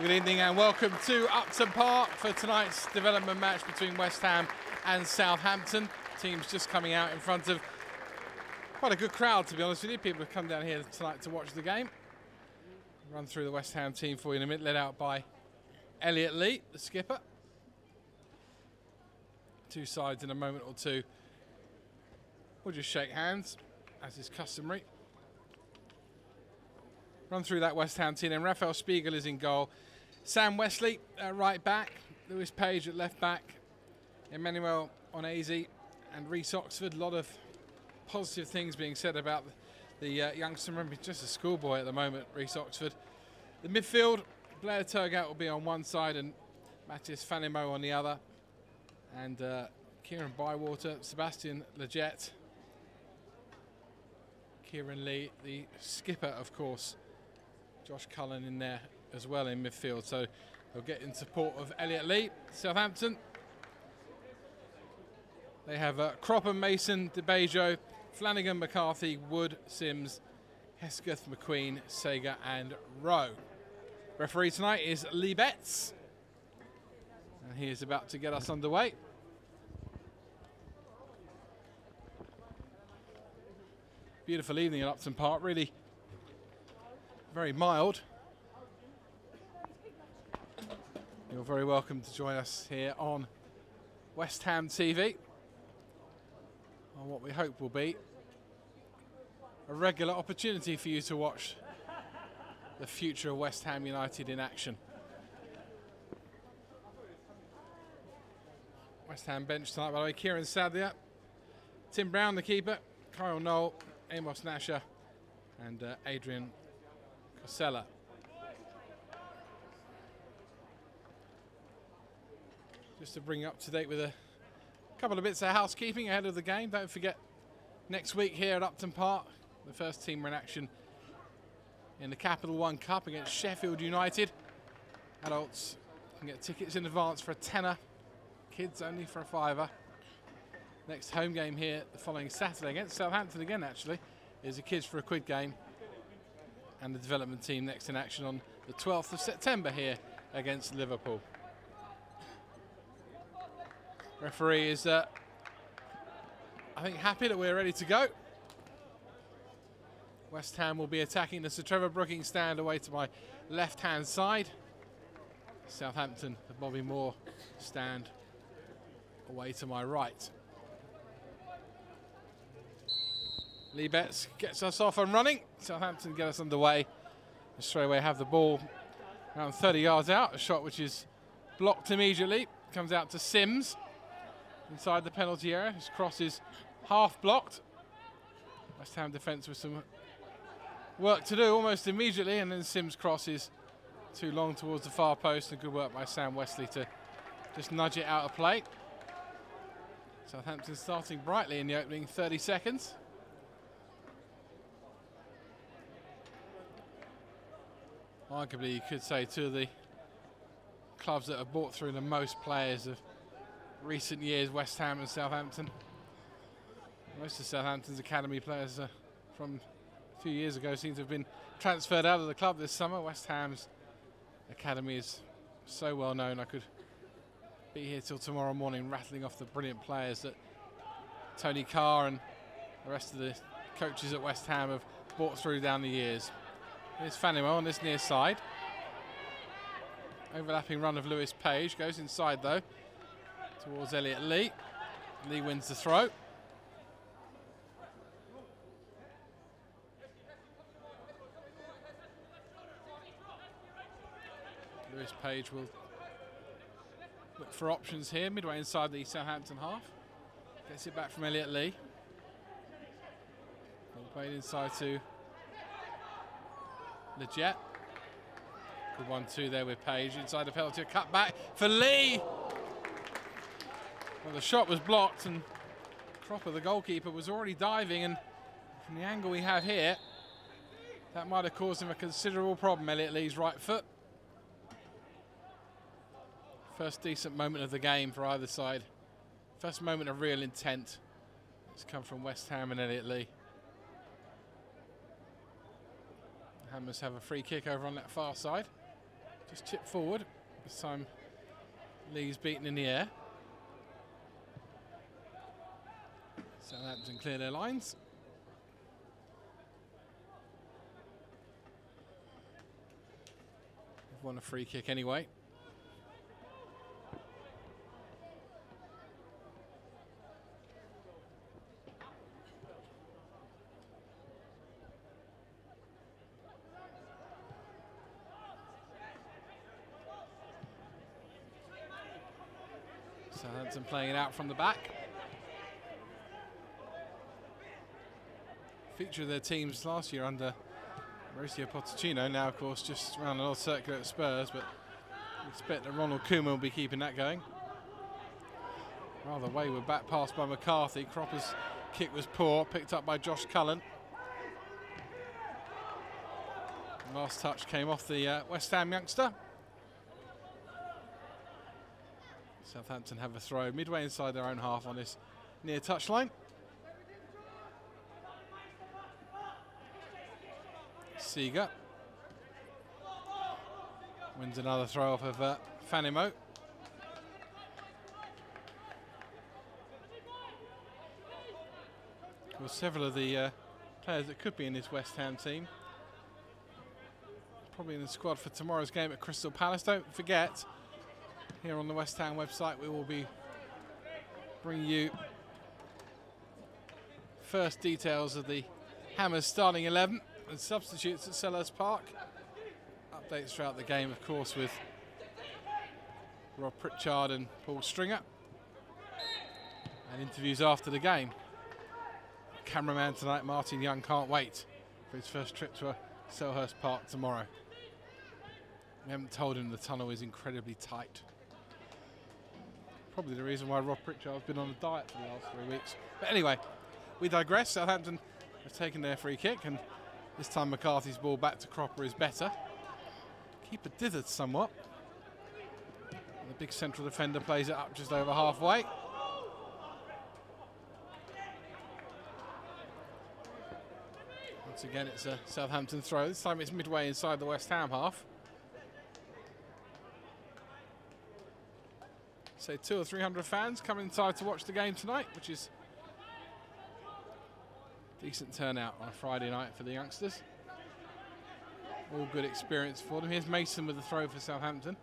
Good evening and welcome to Upton Park for tonight's development match between West Ham and Southampton. Teams just coming out in front of quite a good crowd, to be honest with you. People have come down here tonight to watch the game. Run through the West Ham team for you in a minute, led out by Elliot Lee, the skipper. Two sides in a moment or two. We'll just shake hands, as is customary. Run through that West Ham team, and Raphael Spiegel is in goal. Sam Wesley at right back, Lewis Page at left back, Emmanuel Onezi and Reece Oxford. A lot of positive things being said about the youngster. Remember, just a schoolboy at the moment, Reece Oxford. The midfield, Blair Turgout will be on one side and Matthias Fanimo on the other. And Kieran Bywater, Sebastian Leggett, Kieran Lee, the skipper, of course. Josh Cullen in there as well in midfield, so they'll get in support of Elliot Lee. Southampton, they have Cropper, Mason, DeBejo, Flanagan, McCarthy, Wood, Sims, Hesketh, McQueen, Sager and Rowe. Referee tonight is Lee Betts, and he is about to get us underway. Beautiful evening at Upton Park, really very mild. You're very welcome to join us here on West Ham TV on what we hope will be a regular opportunity for you to watch the future of West Ham United in action. West Ham bench tonight, by the way: Kieran Sadia, Tim Brown the keeper, Kyle Knoll, Amos Nasher and Adrian Cosella. Just to bring you up to date with a couple of bits of housekeeping ahead of the game. Don't forget, next week here at Upton Park, the first team are in action in the Capital One Cup against Sheffield United. Adults can get tickets in advance for a tenner, kids only for a fiver. Next home game here the following Saturday against Southampton again, actually, is the kids for a quid game. And the development team next in action on the 12th of September here against Liverpool. Referee is, I think, happy that we're ready to go. West Ham will be attacking the Sir Trevor Brooking stand away to my left-hand side. Southampton, the Bobby Moore stand away to my right. Lee Betts gets us off and running. Southampton get us underway. And straight away have the ball around 30 yards out. A shot which is blocked immediately. Comes out to Sims inside the penalty area. His cross is half blocked. West Ham defence with some work to do almost immediately, and then Sims' cross is too long towards the far post, and good work by Sam Wesley to just nudge it out of play. Southampton starting brightly in the opening 30 seconds. Arguably, you could say two of the clubs that have brought through the most players of recent years, West Ham and Southampton. Most of Southampton's academy players from a few years ago seem to have been transferred out of the club this summer. West Ham's academy is so well known. I could be here till tomorrow morning rattling off the brilliant players that Tony Carr and the rest of the coaches at West Ham have brought through down the years. Here's Fanimo on this near side. Overlapping run of Lewis Page. Goes inside though towards Elliot Lee. Lee wins the throw. Lewis Page will look for options here midway inside the Southampton half. Gets it back from Elliot Lee. Ball played inside to Leggett. Good 1-2 there with Page inside the penalty. A cut back for Lee. Well, the shot was blocked, and Cropper, the goalkeeper, was already diving, and from the angle we have here, that might have caused him a considerable problem. Elliot Lee's right foot. First decent moment of the game for either side. First moment of real intent. It's come from West Ham and Elliot Lee. Hammers have a free kick over on that far side. Just chip forward. This time Lee's beaten in the air. Southampton clear their lines. They've won a free kick anyway. Southampton playing it out from the back. Feature of their teams last year under Mauricio Pochettino, now of course just around an old circular at Spurs, but I expect that Ronald Koeman will be keeping that going. Rather wayward back pass by McCarthy. Cropper's kick was poor, picked up by Josh Cullen. Last touch came off the West Ham youngster. Southampton have a throw midway inside their own half on this near touchline. Seeger wins another throw off of Fanimo. Well, several of the players that could be in this West Ham team probably in the squad for tomorrow's game at Crystal Palace. Don't forget, here on the West Ham website we will be bringing you first details of the Hammers starting 11 and substitutes at Selhurst Park. Updates throughout the game, of course, with Rob Pritchard and Paul Stringer, and interviews after the game. Cameraman tonight, Martin Young, can't wait for his first trip to Selhurst Park tomorrow. We haven't told him the tunnel is incredibly tight. Probably the reason why Rob Pritchard's been on a diet for the last 3 weeks. But anyway, we digress. Southampton have taken their free kick, and this time McCarthy's ball back to Cropper is better. Keeper dithered somewhat. And the big central defender plays it up just over halfway. Once again, it's a Southampton throw. This time it's midway inside the West Ham half. So 200 or 300 fans coming inside to watch the game tonight, which is a decent turnout on a Friday night for the youngsters. All good experience for them. Here's Mason with the throw for Southampton.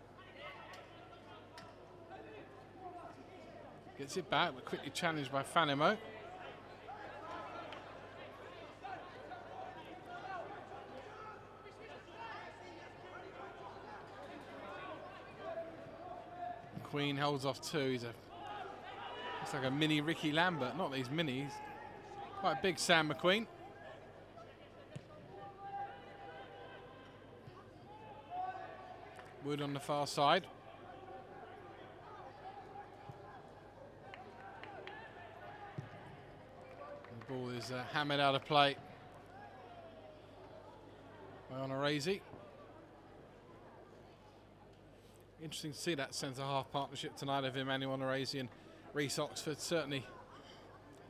Gets it back, but quickly challenged by Fanimo. Queen holds off two. He's looks like a mini Ricky Lambert. Not that he's mini, he's quite big Sam McQueen. Wood on the far side. The ball is hammered out of play by Onoresi. Interesting to see that centre-half partnership tonight of Emmanuel Onoresi and Reece Oxford. Certainly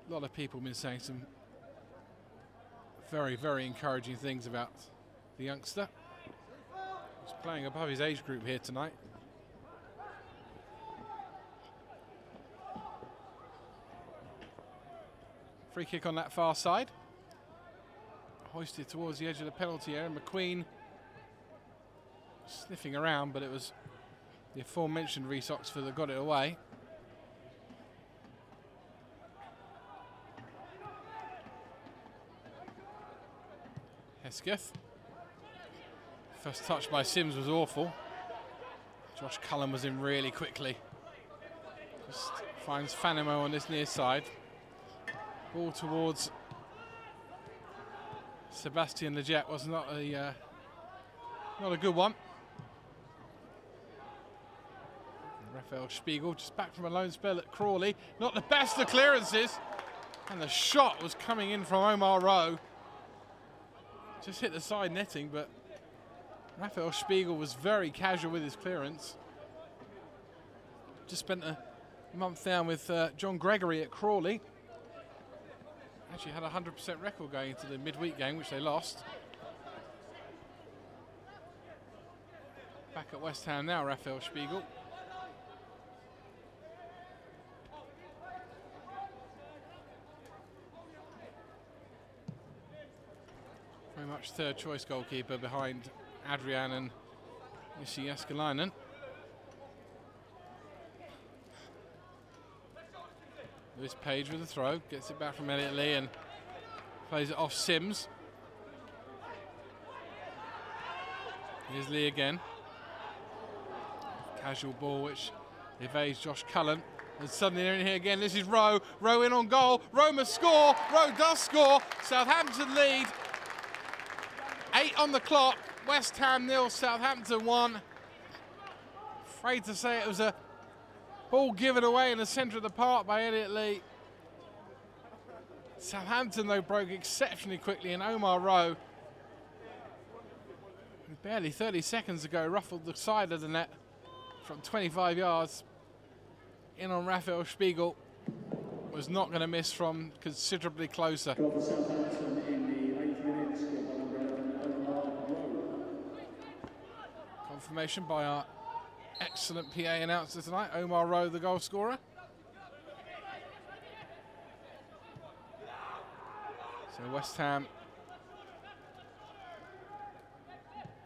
a lot of people have been saying some very, very encouraging things about the youngster. He's playing above his age group here tonight. Free kick on that far side. Hoisted towards the edge of the penalty area. McQueen sniffing around, but it was the aforementioned Reece Oxford that got it away. Hesketh. First touch by Sims was awful. Josh Cullen was in really quickly. Just finds Fanimo on this near side. Ball towards Sebastian Lletget was not a good one. Raphael Spiegel just back from a loan spell at Crawley. Not the best of clearances. And the shot was coming in from Omar Rowe. Just hit the side netting, but Raphael Spiegel was very casual with his clearance. Just spent a month down with John Gregory at Crawley. Actually had a 100% record going into the midweek game, which they lost. Back at West Ham now, Raphael Spiegel. Very much third choice goalkeeper behind Adrian and Jussi Jääskeläinen. Lewis Page with a throw, gets it back from Elliot Lee and plays it off Sims. Here's Lee again. Casual ball which evades Josh Cullen. And suddenly they're in here again. This is Rowe. Rowe in on goal. Rowe must score. Rowe does score. Southampton lead. 8 on the clock. West Ham 0, Southampton 1. Afraid to say it was a ball given away in the centre of the park by Elliot Lee. Southampton, though, broke exceptionally quickly, and Omar Rowe, barely 30 seconds ago, ruffled the side of the net from 25 yards in on Raphael Spiegel. Was not going to miss from considerably closer. Confirmation by our excellent PA announcer tonight, Omar Rowe, the goal scorer. So West Ham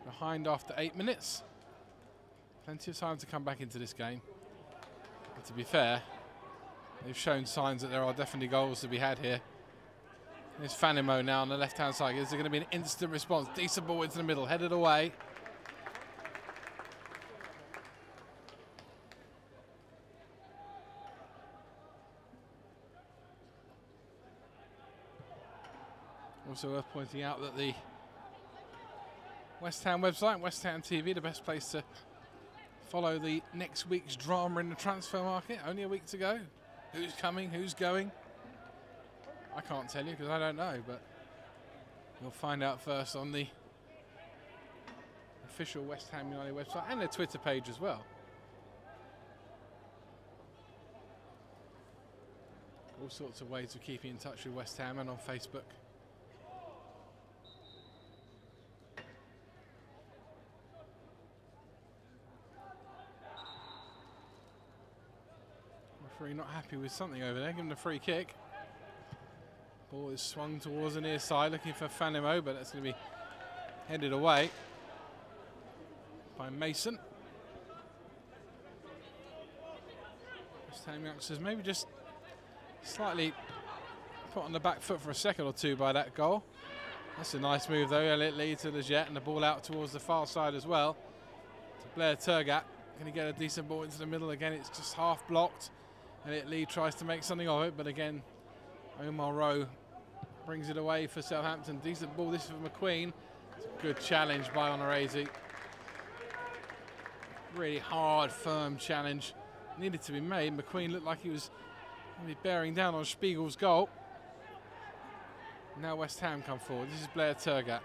behind after 8 minutes. Plenty of time to come back into this game. But to be fair, they've shown signs that there are definitely goals to be had here. There's Fanimo now on the left-hand side. Is there going to be an instant response? Decent ball into the middle, headed away. Also worth pointing out that the West Ham website, West Ham TV, the best place to follow the next week's drama in the transfer market. Only a week to go. Who's coming, who's going? I can't tell you because I don't know, but you'll find out first on the official West Ham United website and their Twitter page as well. All sorts of ways of keeping in touch with West Ham and on Facebook. Referee not happy with something over there, give him the free kick. Ball is swung towards the near side, looking for Fanimo, but that's going to be headed away by Mason. West Ham youngsters maybe just slightly put on the back foot for a second or two by that goal. That's a nice move though, Elliot Lee to the jet, and the ball out towards the far side as well. To Blair Turgat, going to get a decent ball into the middle again, it's just half blocked. Elliot Lee tries to make something of it, but again, Omar Rowe brings it away for Southampton. Decent ball, this is for McQueen. It's a good challenge by Onorese. Really hard, firm challenge. Needed to be made. McQueen looked like he was really bearing down on Spiegel's goal. Now West Ham come forward. This is Blair Turgat.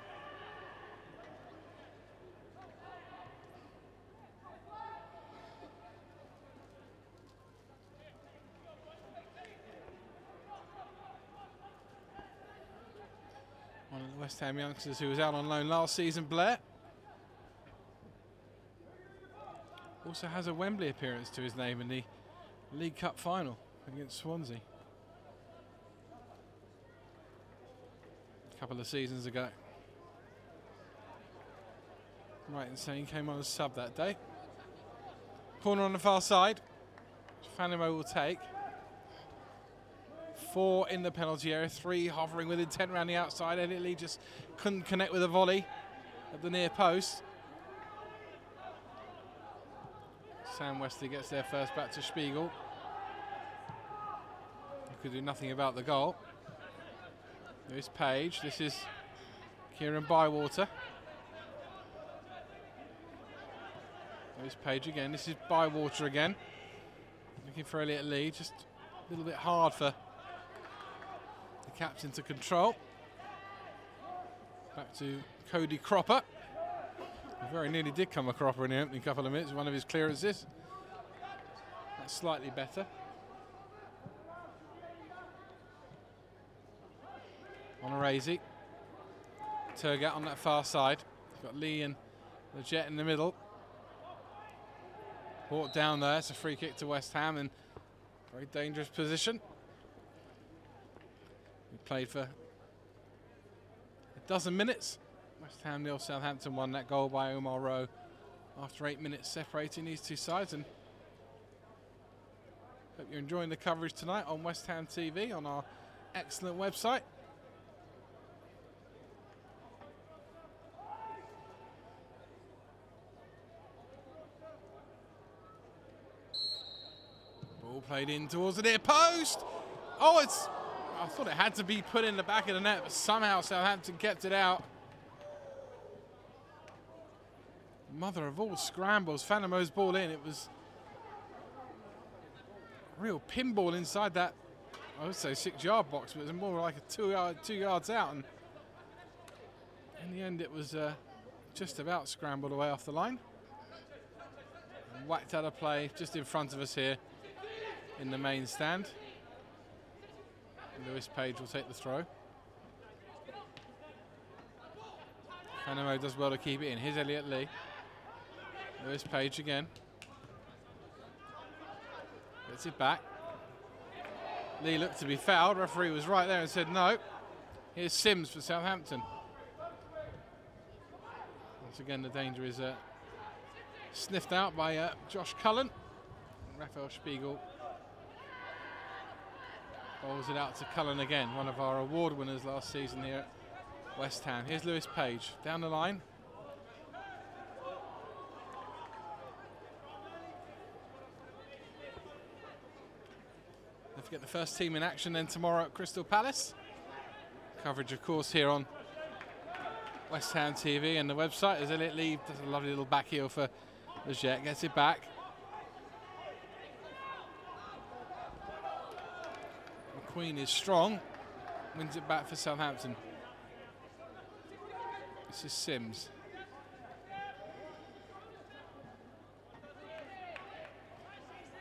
One of the West Ham youngsters who was out on loan last season, Blair. Also has a Wembley appearance to his name in the League Cup final against Swansea a couple of seasons ago. Right in saying came on as sub that day. Corner on the far side. Fanimo will take. 4 in the penalty area, 3 hovering with intent around the outside. Elliot Lee just couldn't connect with a volley at the near post. Sam Wesley gets there first, back to Spiegel. He could do nothing about the goal. There's Page. This is Kieran Bywater. There's Page again. This is Bywater again. Looking for Elliot Lee. Just a little bit hard for the captain to control. Back to Cody Cropper. He very nearly did come a Cropper in the opening couple of minutes, one of his clearances. That's slightly better. Onorese. Turgat on that far side. Got Lee and the Jet in the middle. Brought down there. It's a free kick to West Ham in very dangerous position. We played for a dozen minutes. West Ham 0, Southampton 1. That goal by Omar Rowe after 8 minutes separating these two sides. And hope you're enjoying the coverage tonight on West Ham TV on our excellent website. Ball played in towards the near post. Oh, I thought it had to be put in the back of the net, but somehow Southampton kept it out. Mother of all scrambles, Fanamo's ball in. It was a real pinball inside that, I would say 6-yard box, but it was more like a 2 yards out. And in the end, it was just about scrambled away off the line. And whacked out of play just in front of us here in the main stand. Lewis Page will take the throw. Fanamo does well to keep it in. Here's Elliot Lee. Lewis Page again. Gets it back. Lee looked to be fouled. Referee was right there and said no. Here's Sims for Southampton. Once again, the danger is sniffed out by Josh Cullen. Raphael Spiegel bowls it out to Cullen again, one of our award winners last season here at West Ham. Here's Lewis Page down the line. Don't forget the first team in action then tomorrow at Crystal Palace. Coverage, of course, here on West Ham TV and the website. As Elliot Lee does a lovely little back heel for Leggett, gets it back. McQueen is strong, wins it back for Southampton. This is Sims.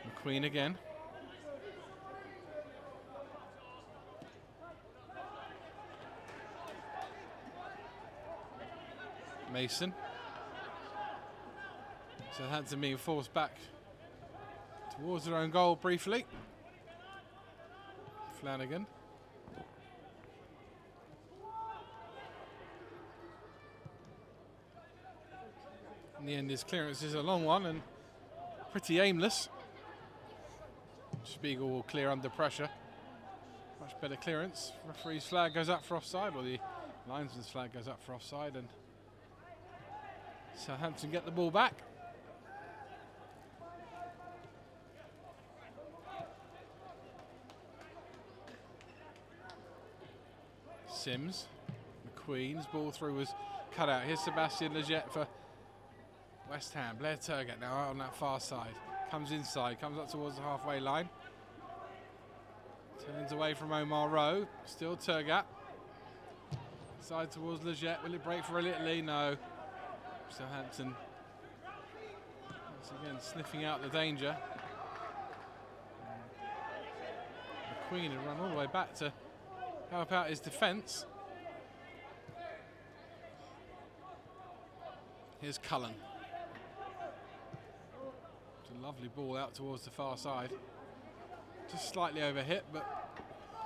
McQueen again. Mason. Southampton being forced back towards their own goal briefly. Flanagan. In the end, his clearance is a long one and pretty aimless. Spiegel will clear under pressure. Much better clearance. Referee's flag goes up for offside, or the linesman's flag goes up for offside, and Southampton get the ball back. Sims, McQueen's ball through was cut out. Here's Sebastian Leggett for West Ham. Blair Turgott now out on that far side. Comes inside, comes up towards the halfway line. Turns away from Omar Rowe. Still Turgott. Side towards Leggett. Will it break for a little Lee? No. Southampton once again sniffing out the danger. McQueen had run all the way back to help out his defence. Here's Cullen. It's a lovely ball out towards the far side. Just slightly overhit, but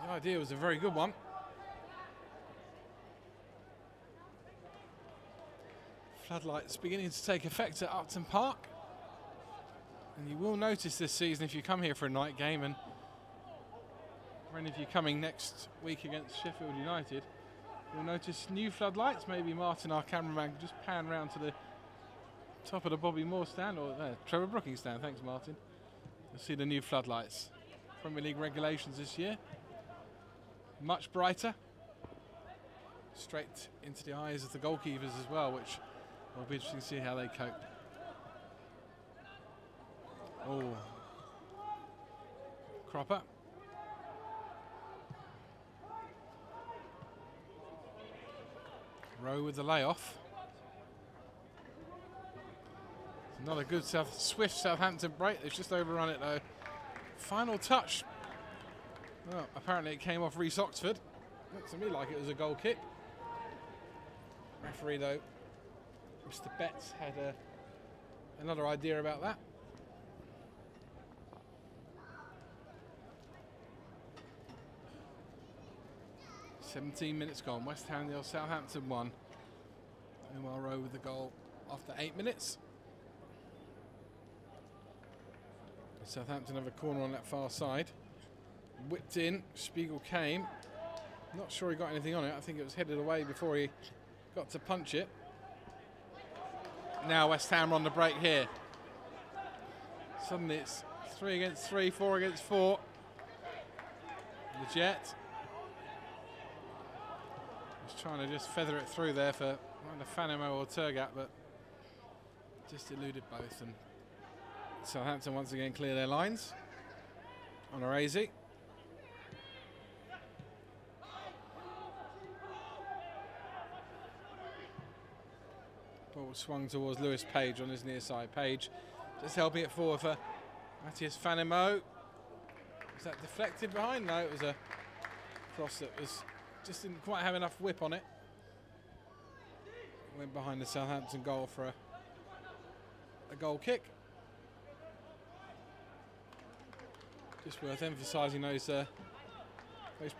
the idea was a very good one. Floodlights beginning to take effect at Upton Park. And you will notice this season if you come here for a night game, and for any of you coming next week against Sheffield United, you'll notice new floodlights. Maybe Martin, our cameraman, can just pan round to the top of the Bobby Moore stand, or Trevor Brooking stand. Thanks, Martin. You'll see the new floodlights. Premier League regulations this year. Much brighter. Straight into the eyes of the goalkeepers as well, which will be interesting to see how they cope. Oh. Cropper. Rowe with the layoff. Another good swift Southampton break. They've just overrun it though. Final touch. Well, apparently it came off Reece Oxford. Looked to me like it was a goal kick. Referee though, Mr. Betts, had another idea about that. 17 minutes gone. West Ham 0, Southampton 1. Omar Rowe with the goal after 8 minutes. Southampton have a corner on that far side. Whipped in. Spiegel came. Not sure he got anything on it. I think it was headed away before he got to punch it. Now West Ham are on the break here. Suddenly it's 3 against 3, 4 against 4. The Jet. Was trying to just feather it through there for either Fanimo or Turgat, but just eluded both. And Southampton once again clear their lines. On Arazi. Ball swung towards Lewis Page on his near side. Page just helping it forward for Matthias Fanimo. Was that deflected behind? No, it was a cross that was just didn't quite have enough whip on it. Went behind the Southampton goal for a goal kick. Just worth emphasising those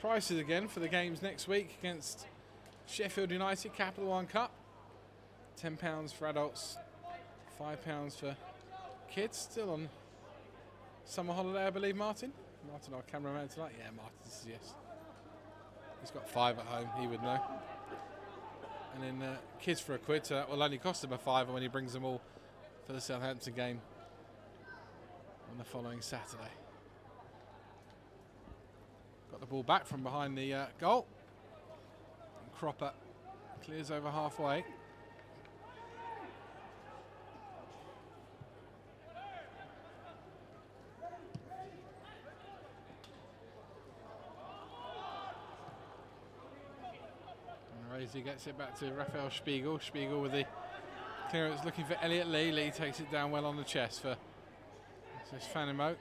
prices again for the games next week against Sheffield United, Capital One Cup. £10 for adults, £5 for kids. Still on summer holiday, I believe, Martin. Martin, our cameraman tonight. Yeah, Martin says yes. He's got 5 at home, he would know. And then kids for £1, so that will only cost him a £5 when he brings them all for the Southampton game on the following Saturday. Got the ball back from behind the goal. And Cropper clears over halfway. He gets it back to Raphael Spiegel. Spiegel with the clearance looking for Elliot Lee. Lee takes it down well on the chest for this Fanimo.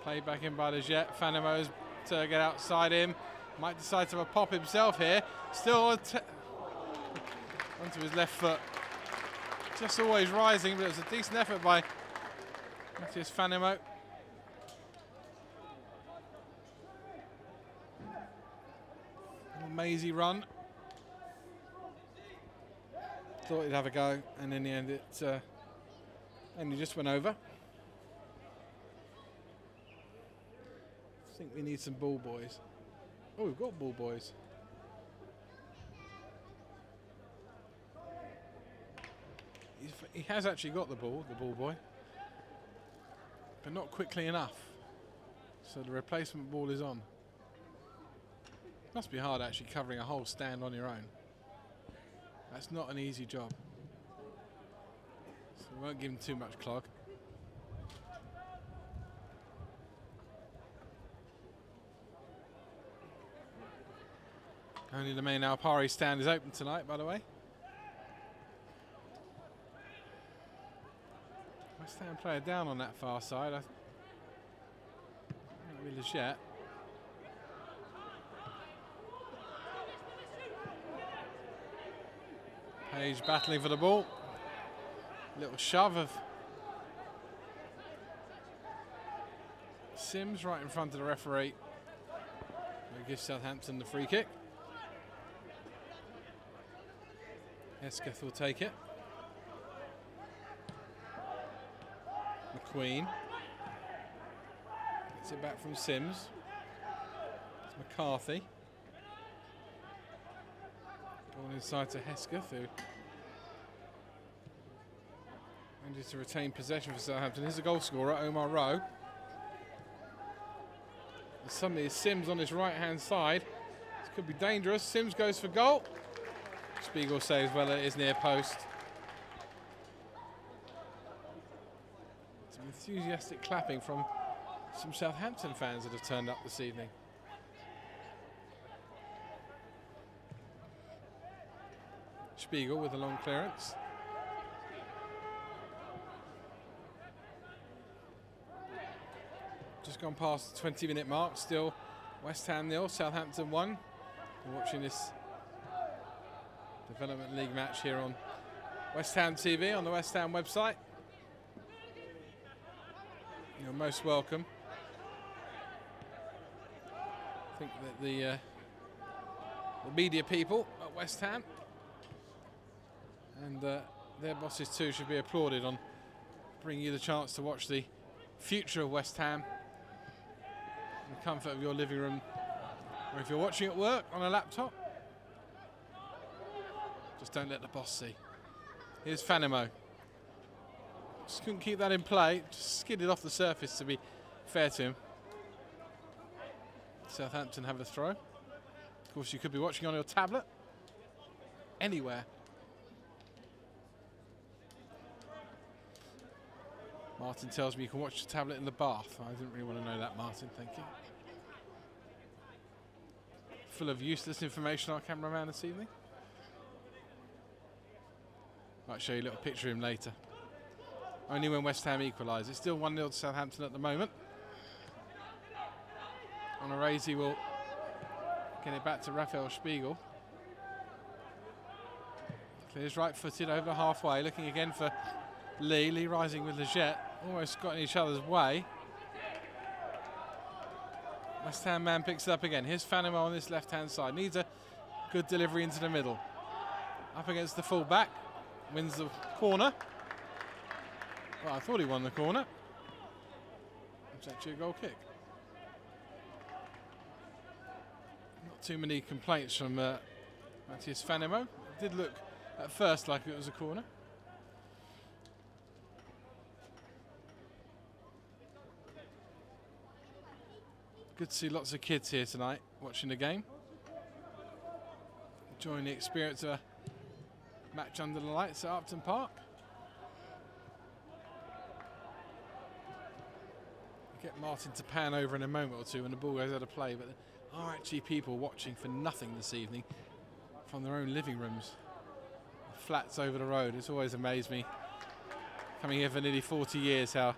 Played back in by the Jet. Fanimo's to get outside him. Might decide to have a pop himself here. Still onto his left foot. Just always rising, but it was a decent effort by Matthias Fanimo. Mazy run. Thought he'd have a go, and in the end it only just went over. I think we need some ball boys. Oh, we've got ball boys. He has actually got the ball boy, but not quickly enough. So the replacement ball is on. Must be hard actually covering a whole stand on your own. That's not an easy job. So we won't give him too much clog. Only the main Alpari stand is open tonight, by the way. West Ham player down on that far side. Not really as yet. Page battling for the ball. Little shove of Sims right in front of the referee. He gives Southampton the free kick. Hesketh will take it. McQueen gets it back from Sims. It's McCarthy. Ball inside to Hesketh, who manages to retain possession for Southampton. Here's the goal scorer, Omar Rowe. And suddenly Sims on his right-hand side. This could be dangerous. Sims goes for goal. Spiegel saves well at his near post. Some enthusiastic clapping from some Southampton fans that have turned up this evening. Spiegel with a long clearance. Just gone past the 20-minute mark. Still West Ham 0, Southampton 1. We're watching this Development League match here on West Ham TV, on the West Ham website. You're most welcome. I think that the the media people at West Ham. And their bosses too should be applauded on bringing you the chance to watch the future of West Ham in the comfort of your living room, or if you're watching at work on a laptop, just don't let the boss see. Here's Fanimo. Just couldn't keep that in play, just skidded off the surface, to be fair to him. Southampton have a throw. Of course, you could be watching on your tablet, anywhere. Martin tells me you can watch your tablet in the bath. I didn't really want to know that, Martin, thank you. Full of useless information, our cameraman this evening. Might show you a little picture of him later. Only when West Ham equalise. It's still 1-0 to Southampton at the moment. Onorese will get it back to Raphael Spiegel. Clears right-footed over halfway, looking again for Lee. Lee rising with Leggett. Almost got in each other's way. West Ham man picks it up again. Here's Fanimo on this left-hand side. Needs a good delivery into the middle. Up against the full-back. Wins the corner. Well, I thought he won the corner. It's actually a goal kick. Not too many complaints from Matthias Fanimo. It did look at first like it was a corner. Good to see lots of kids here tonight watching the game. Enjoying the experience of a match under the lights at Upton Park. Get Martin to pan over in a moment or two when the ball goes out of play, but there are actually people watching for nothing this evening from their own living rooms. Flats over the road. It's always amazed me, coming here for nearly 40 years, how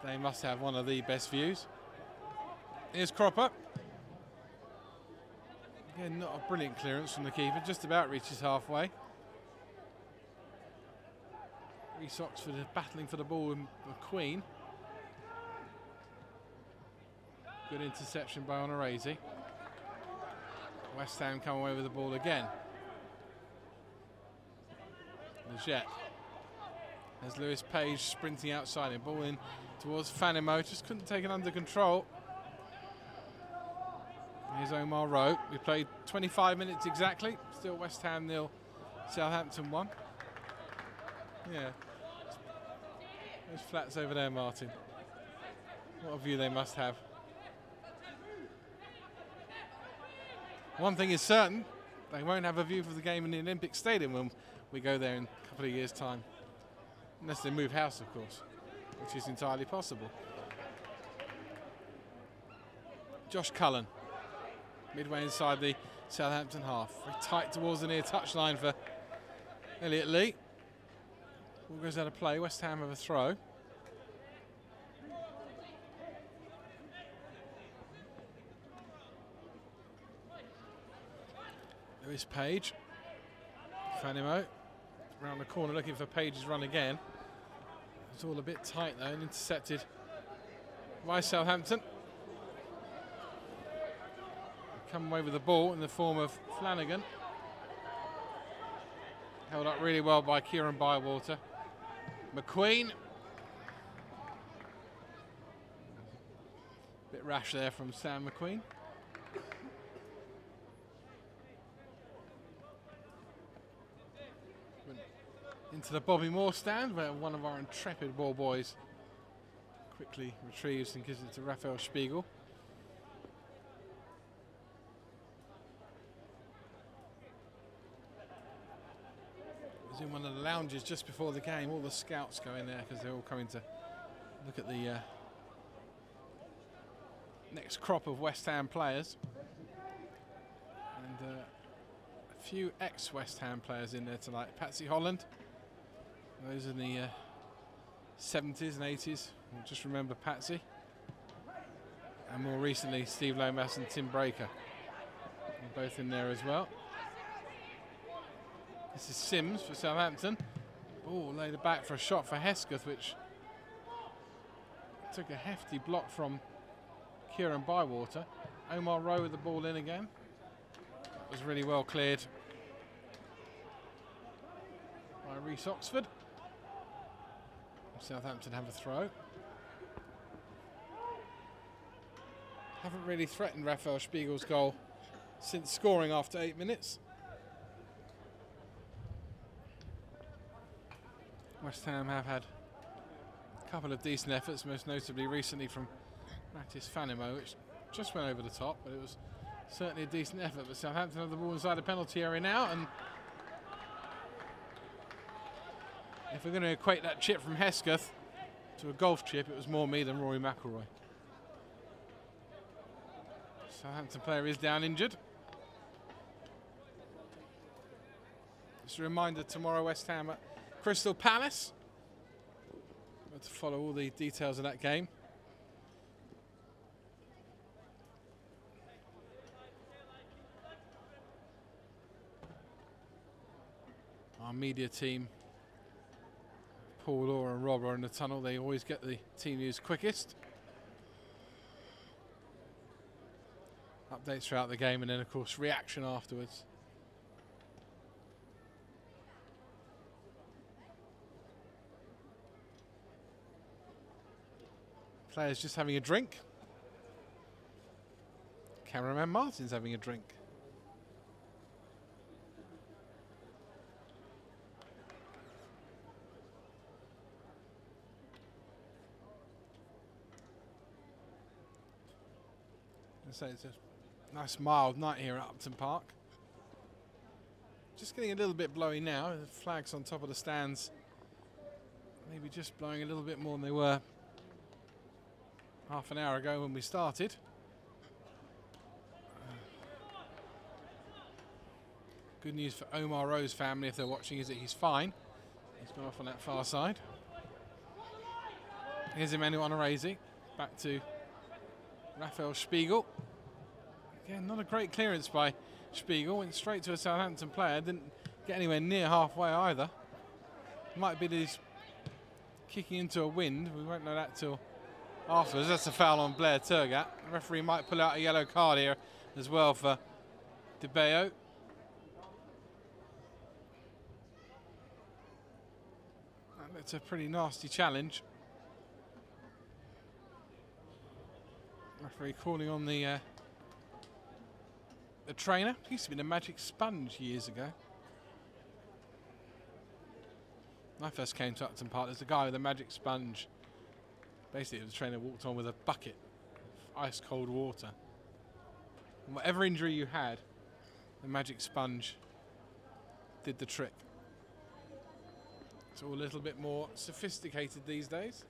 they must have one of the best views. Here's Cropper. Again, not a brilliant clearance from the keeper, just about reaches halfway. Reece Oxford battling for the ball with McQueen. Good interception by Onorese. West Ham come away with the ball again. Leggett. There's Lewis Page sprinting outside him. Ball in towards Fanimo. Just couldn't take it under control. Here's Omar Rowe. We played 25 minutes exactly. Still West Ham 0, Southampton 1. Yeah. Those flats over there, Martin. What a view they must have. One thing is certain, they won't have a view of the game in the Olympic Stadium when we go there in a couple of years' time. Unless they move house, of course, which is entirely possible. Josh Cullen, midway inside the Southampton half. Very tight towards the near touchline for Elliot Lee. Ball goes out of play. West Ham have a throw. Lewis Page. Fanimo around the corner looking for Page's run again. It's all a bit tight though, and intercepted by Southampton. Come away with the ball in the form of Flanagan. Held up really well by Kieran Bywater. McQueen. Bit rash there from Sam McQueen. Into the Bobby Moore stand, where one of our intrepid ball boys quickly retrieves and gives it to Raphael Spiegel. It was in one of the lounges just before the game. All the scouts go in there because they're all coming to look at the next crop of West Ham players. And a few ex-West Ham players in there tonight. Patsy Holland. Those in the 70s and 80s. We'll just remember Patsy. And more recently, Steve Lomas and Tim Breaker. They're both in there as well. This is Sims for Southampton. Oh, laid it back for a shot for Hesketh, which took a hefty block from Kieran Bywater. Omar Rowe with the ball in again. was really well cleared by Reece Oxford. Southampton have a throw. Haven't really threatened Raphael Spiegel's goal since scoring after 8 minutes. West Ham have had a couple of decent efforts, most notably recently from Matis Fanimo, which just went over the top, but it was certainly a decent effort. But Southampton have the ball inside the penalty area now, and if we're going to equate that chip from Hesketh to a golf chip, it was more me than Rory McIlroy. Southampton player is down injured. Just a reminder, tomorrow West Ham at Crystal Palace. We'll have to follow all the details of that game. Our media team, Paul, Laura and Rob, are in the tunnel. They always get the team news quickest. Updates throughout the game, and then of course reaction afterwards. Players just having a drink. Cameraman Martin's having a drink. So it's a nice mild night here at Upton Park. Just getting a little bit blowy now. The flags on top of the stands maybe just blowing a little bit more than they were half an hour ago when we started. Good news for Omar Rowe's family, if they're watching, is that he's fine. He's gone off on that far side. Here's Emmanuel Onorese, back to Raphael Spiegel. Again, not a great clearance by Spiegel. Went straight to a Southampton player. Didn't get anywhere near halfway either. Might be that he's kicking into a wind. We won't know that till afterwards. That's a foul on Blair Turgat. The referee might pull out a yellow card here as well for De Bayo. And that's a pretty nasty challenge. Referee calling on the trainer. Used to be the Magic Sponge years ago. When I first came to Upton Park, there's a guy with a Magic Sponge. Basically, the trainer walked on with a bucket of ice cold water. And whatever injury you had, the Magic Sponge did the trick. It's all a little bit more sophisticated these days.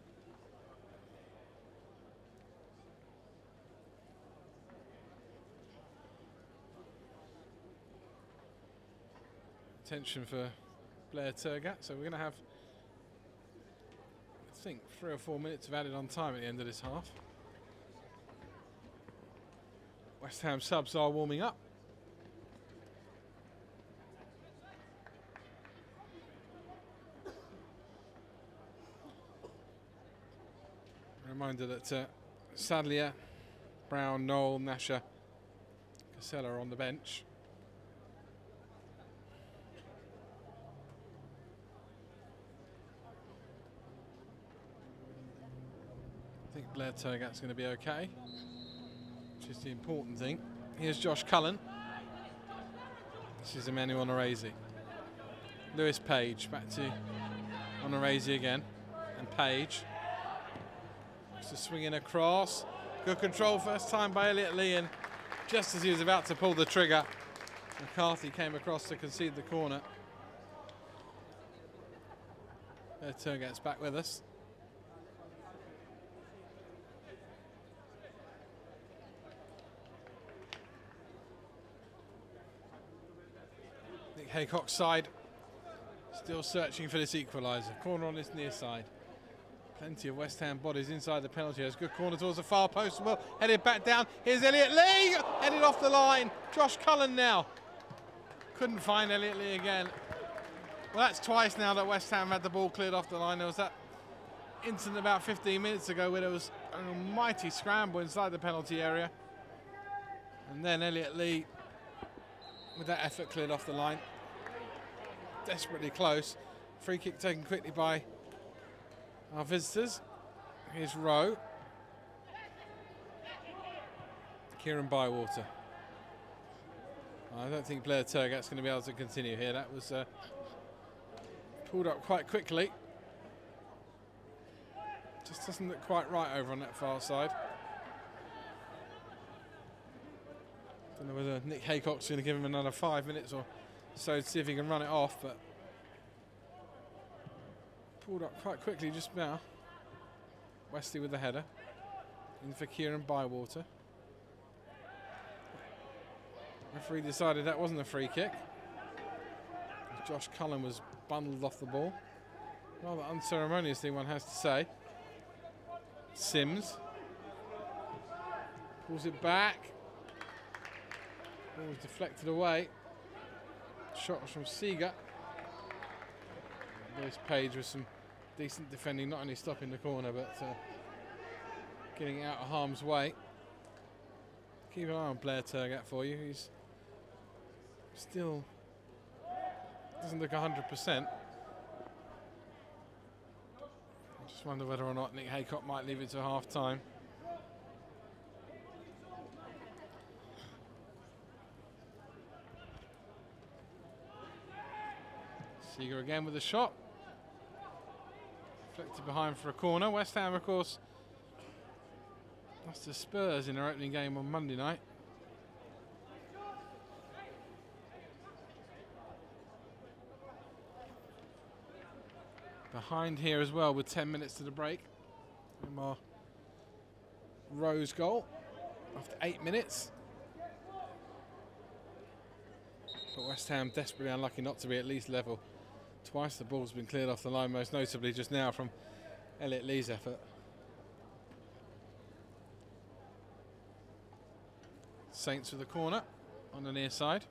Attention for Blair Turgat, so we're going to have, I think, 3 or 4 minutes of added on time at the end of this half. West Ham subs are warming up. Reminder that Sadlier, Brown, Knoll, Nasher, Casella are on the bench. I think Blair Turgat's going to be okay, which is the important thing. Here's Josh Cullen. This is Emmanuel Onorese. Lewis Page back to Onorese again, and Page. Just a swing in across. Good control first time by Elliot Lee, and just as he was about to pull the trigger, McCarthy came across to concede the corner. Blair Turgat's back with us. Haycock's side still searching for this equaliser. Corner on this near side. Plenty of West Ham bodies inside the penalty area. Good corner towards the far post. Well, headed back down. Here's Elliot Lee. Headed off the line. Josh Cullen now. Couldn't find Elliot Lee again. Well, that's twice now that West Ham had the ball cleared off the line. There was that incident about 15 minutes ago where there was an almighty scramble inside the penalty area. And then Elliot Lee with that effort cleared off the line. Desperately close. Free kick taken quickly by our visitors. Here's Rowe. Kieran Bywater. I don't think Blair Turgat's going to be able to continue here. That was pulled up quite quickly. Just doesn't look quite right over on that far side. Don't know whether Nick Haycock's going to give him another 5 minutes or so to see if he can run it off, but pulled up quite quickly just now. Westley with the header. In for Kieran Bywater. Referee decided that wasn't a free kick. Josh Cullen was bundled off the ball. Rather unceremoniously, one has to say. Sims pulls it back. Ball was deflected away. Shot was from Seeger. Lewis Page with some decent defending, not only stopping the corner but getting it out of harm's way. Keep an eye on Blair Turgat for you. He's still doesn't look 100%. I just wonder whether or not Nick Haycock might leave it to half time. Seeger again with a shot. Deflected behind for a corner. West Ham, of course, lost to Spurs in their opening game on Monday night. Behind here as well with 10 minutes to the break. Our Rose goal after 8 minutes. But West Ham desperately unlucky not to be at least level. Twice the ball's been cleared off the line, most notably just now from Elliot Lee's effort. Saints with the corner on the near side.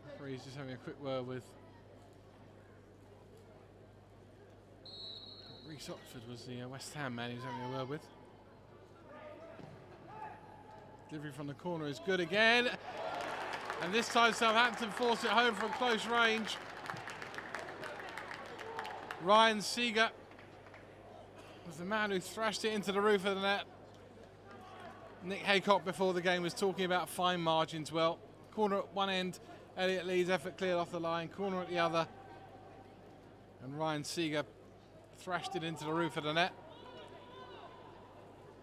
Referee's just having a quick word with Reece Oxford, was the West Ham man he was having a word with. Delivery from the corner is good again. And this time Southampton force it home from close range. Ryan Seeger was the man who thrashed it into the roof of the net. Nick Haycock before the game was talking about fine margins. Well, corner at one end, Elliot Lee's effort cleared off the line, corner at the other. And Ryan Seeger thrashed it into the roof of the net.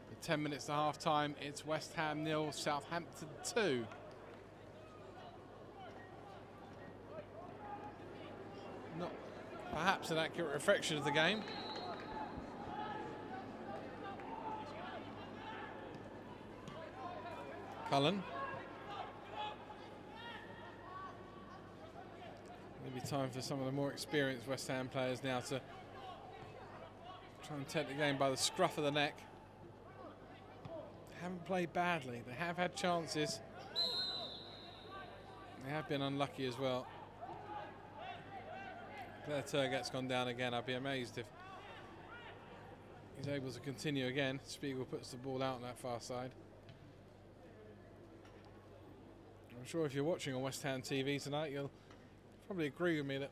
With 10 minutes to half time, it's West Ham 0, Southampton 2. Not perhaps an accurate reflection of the game. Cullen. Maybe time for some of the more experienced West Ham players now to try and take the game by the scruff of the neck. They haven't played badly. They have had chances. They have been unlucky as well. Blair Turgat's gone down again. I'd be amazed if he's able to continue again. Spiegel puts the ball out on that far side. I'm sure if you're watching on West Ham TV tonight, you'll probably agree with me that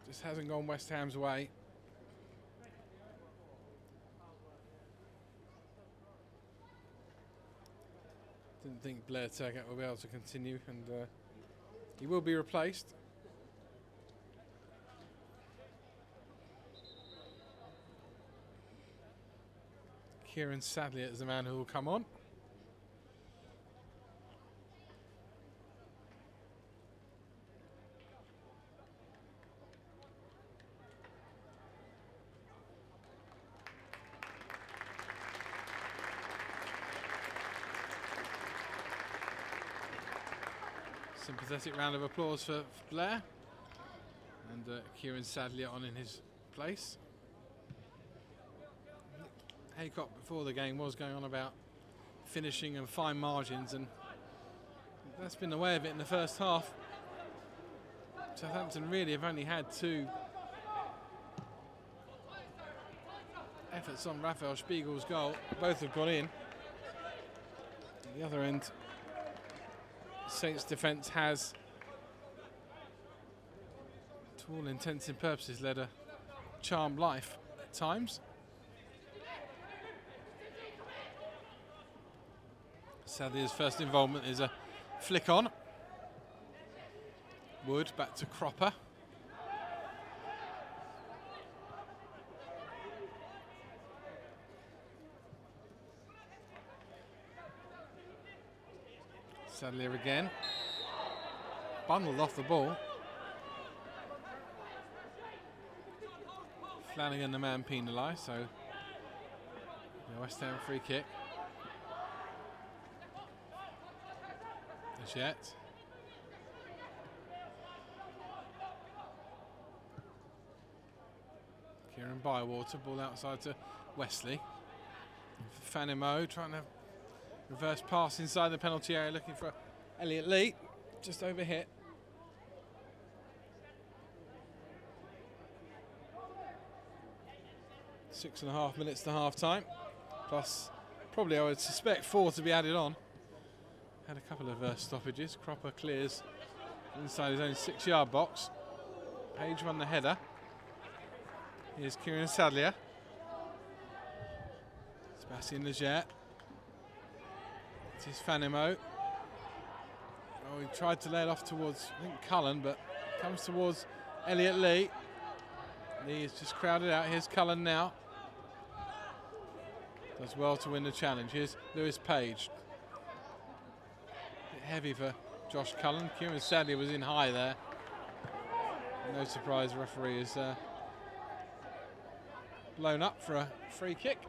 this hasn't gone West Ham's way. Didn't think Blair Turgat will be able to continue, and he will be replaced. Kieran Sadlier is the man who will come on. Sympathetic round of applause for Blair, and Kieran Sadlier on in his place. Haycock before the game was going on about finishing and fine margins, and that's been the way of it in the first half. Southampton really have only had 2 efforts on Raphael Spiegel's goal. Both have gone in. The other end, Saints defence has, to all intents and purposes, led a charmed life at times. Sadly, his first involvement is a flick on. Wood back to Cropper. Sadlier again. Bundled off the ball. Flanagan, the man penalised, so the West Ham free kick. As yet. Kieran Bywater, ball outside to Wesley. Fanimo trying to reverse pass inside the penalty area, looking for Elliot Lee, just overhit. Six and a half minutes to half time, plus probably I would suspect 4 to be added on. Had a couple of stoppages. Cropper clears inside his own 6-yard box. Page won the header. Here's Kieran Sadlier. Sebastian Leggett. It is Fanimo. Oh, he tried to lay it off towards, I think, Cullen, but comes towards Elliot Lee. Lee is just crowded out. Here's Cullen now. Does well to win the challenge. Here's Lewis Page. Bit heavy for Josh Cullen. Kieran Sadlier was in high there. No surprise, the referee is blown up for a free kick.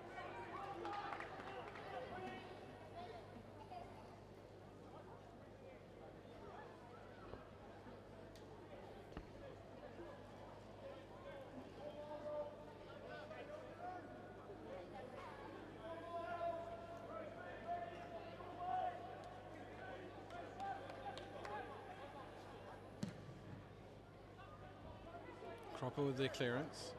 Cropper with the clearance.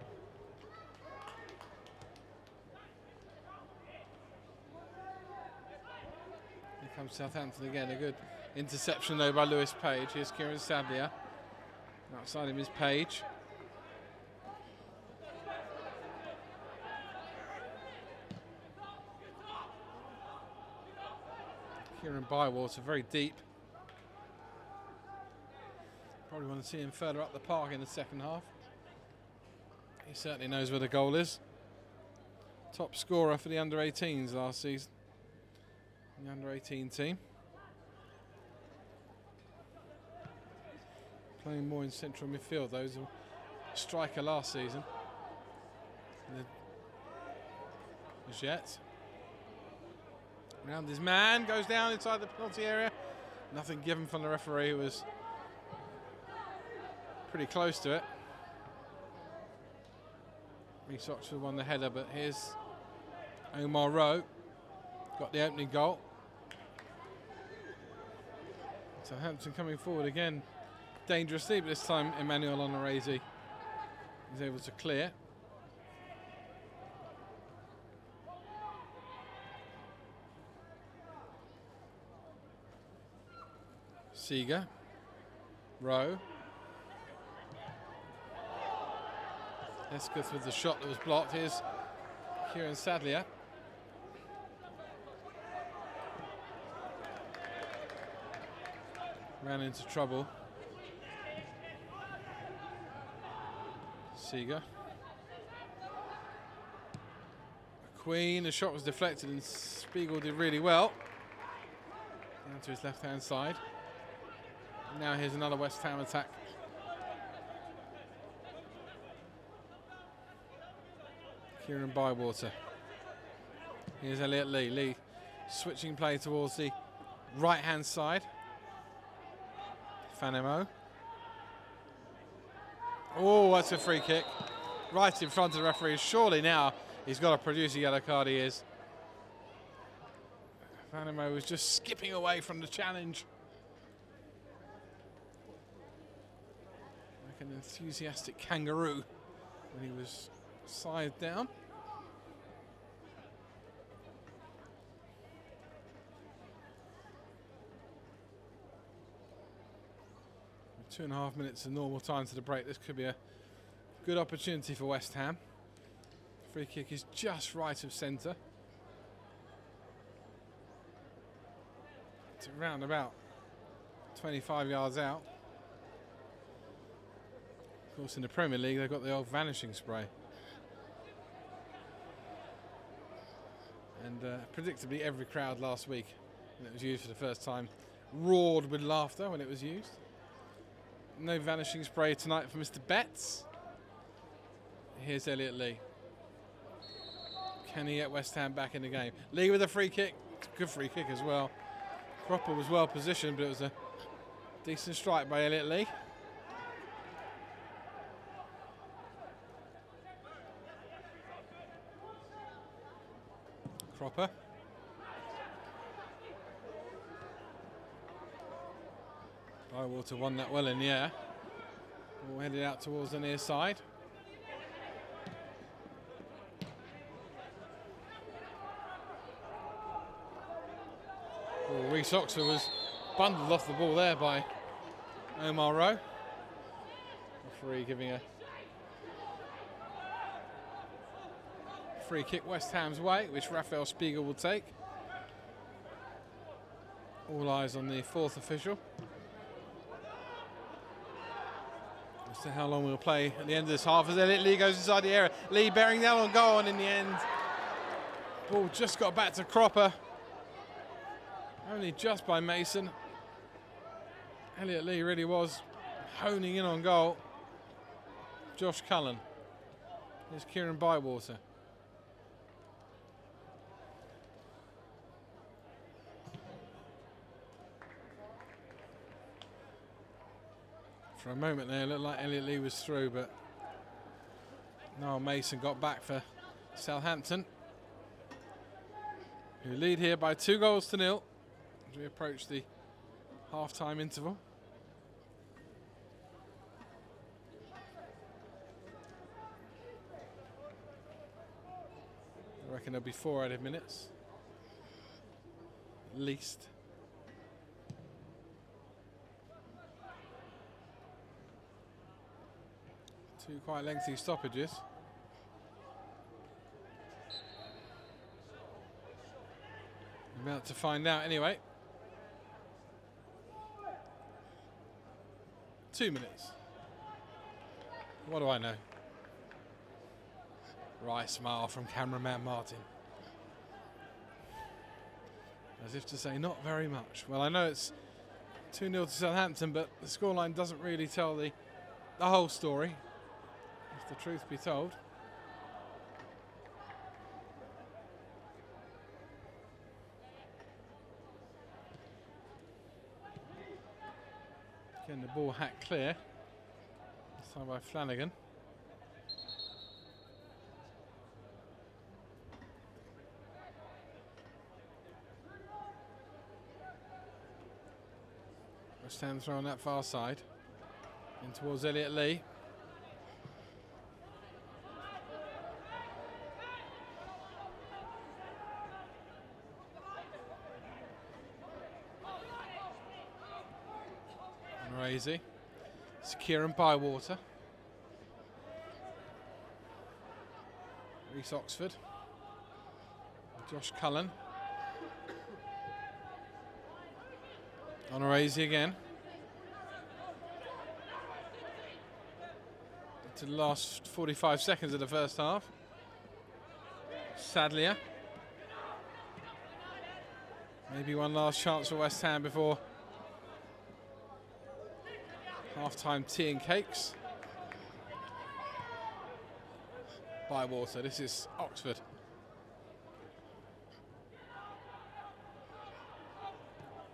Here comes Southampton again. A good interception though by Lewis Page. Here's Kieran Sadlier. Outside him is Page. Kieran Bywater very deep. Probably want to see him further up the park in the second half. He certainly knows where the goal is. Top scorer for the under-18s last season. The under-18 team. Playing more in central midfield, those who striker last season. As yet. Round his man, goes down inside the penalty area. Nothing given from the referee, who was pretty close to it. Reece Oxford won the header, but here's Omar Rowe. Got the opening goal. Southampton coming forward again dangerously, but this time Emmanuel Onorese is able to clear. Seeger. Rowe. Escuth with the shot that was blocked. Here's Kieran Sadlier. Ran into trouble. Seeger. Queen, the shot was deflected and Spiegel did really well. Down to his left-hand side. Now here's another West Ham attack. Kieran Bywater. Here's Elliot Lee. Lee switching play towards the right-hand side. Fanimo. Oh, that's a free kick. Right in front of the referee. Surely now he's got to produce a yellow card, he is. Fanimo was just skipping away from the challenge. Like an enthusiastic kangaroo when he was side down. 2.5 minutes of normal time to the break. This could be a good opportunity for West Ham. Free kick is just right of centre. It's around about 25 yards out. Of course, in the Premier League, they've got the old vanishing spray. And predictably, every crowd last week, when it was used for the first time, roared with laughter when it was used. No vanishing spray tonight for Mr. Betts. Here's Elliot Lee. Can he get West Ham back in the game? Lee with a free kick. Good free kick as well. Cropper was well positioned, but it was a decent strike by Elliot Lee. Cropper. Bywater won that well in the air. All headed out towards the near side. Reece Oxford was bundled off the ball there by Omar Rowe. Referee giving a free kick West Ham's way, which Raphael Spiegel will take. All eyes on the fourth official. As to how long we'll play at the end of this half as Elliot Lee goes inside the area. Lee bearing down on goal, and in the end, ball just got back to Cropper. Only just by Mason. Elliot Lee really was honing in on goal. Josh Cullen. Here's Kieran Bywater. For a moment there, it looked like Elliot Lee was through, but Noel Mason got back for Southampton, who lead here by 2-0 as we approach the half-time interval. I reckon there'll be 4 added minutes, at least. Two quite lengthy stoppages. About to find out anyway. 2 minutes. What do I know? Wry smile from cameraman Martin. As if to say, not very much. Well, I know it's 2-0 to Southampton, but the scoreline doesn't really tell the whole story, if the truth be told. Again, the ball hacked clear. This time by Flanagan. West Ham throw on that far side. In towards Elliot Lee. Easy. It's Kieran Bywater. Reece Oxford. Josh Cullen. Onorese again. To the last 45 seconds of the first half. Sadlier. Maybe one last chance for West Ham before half-time tea and cakes. Bywater, this is Oxford.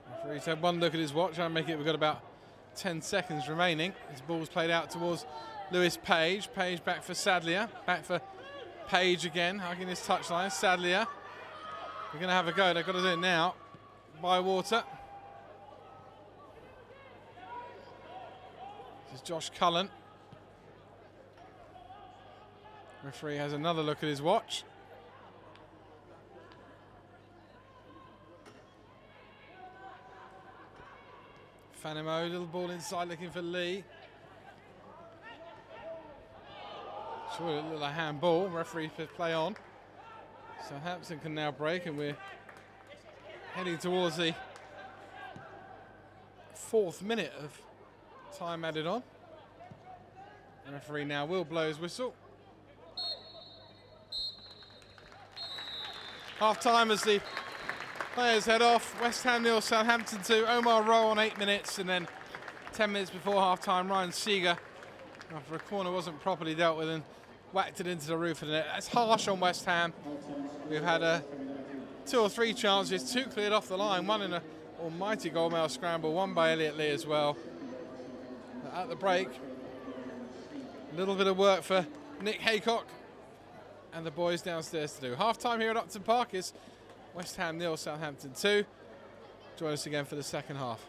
Referee's had one look at his watch. I'll make it, we've got about 10 seconds remaining. His ball's played out towards Lewis Page. Page back for Sadlier. Back for Page again, hugging his touchline. Sadlier. We're going to have a go. They've got to do it now. Bywater. This is Josh Cullen. Referee has another look at his watch. Fanimo, little ball inside looking for Lee. Sure, a little handball. Referee to play on. Southampton can now break, and we're heading towards the 4th minute of time added on. The referee now will blow his whistle. Half time as the players head off. West Ham 0, Southampton 2. Omar Rowe on 8 minutes, and then 10 minutes before half time, Ryan Seeger, after a corner wasn't properly dealt with, and whacked it into the roof of the net. That's harsh on West Ham. We've had 2 or 3 chances, 2 cleared off the line, 1 in an almighty goalmouth scramble, 1 by Elliot Lee as well. At the break, a little bit of work for Nick Haycock and the boys downstairs to do. Half time here at Upton Park is West Ham 0, Southampton 2. Join us again for the second half.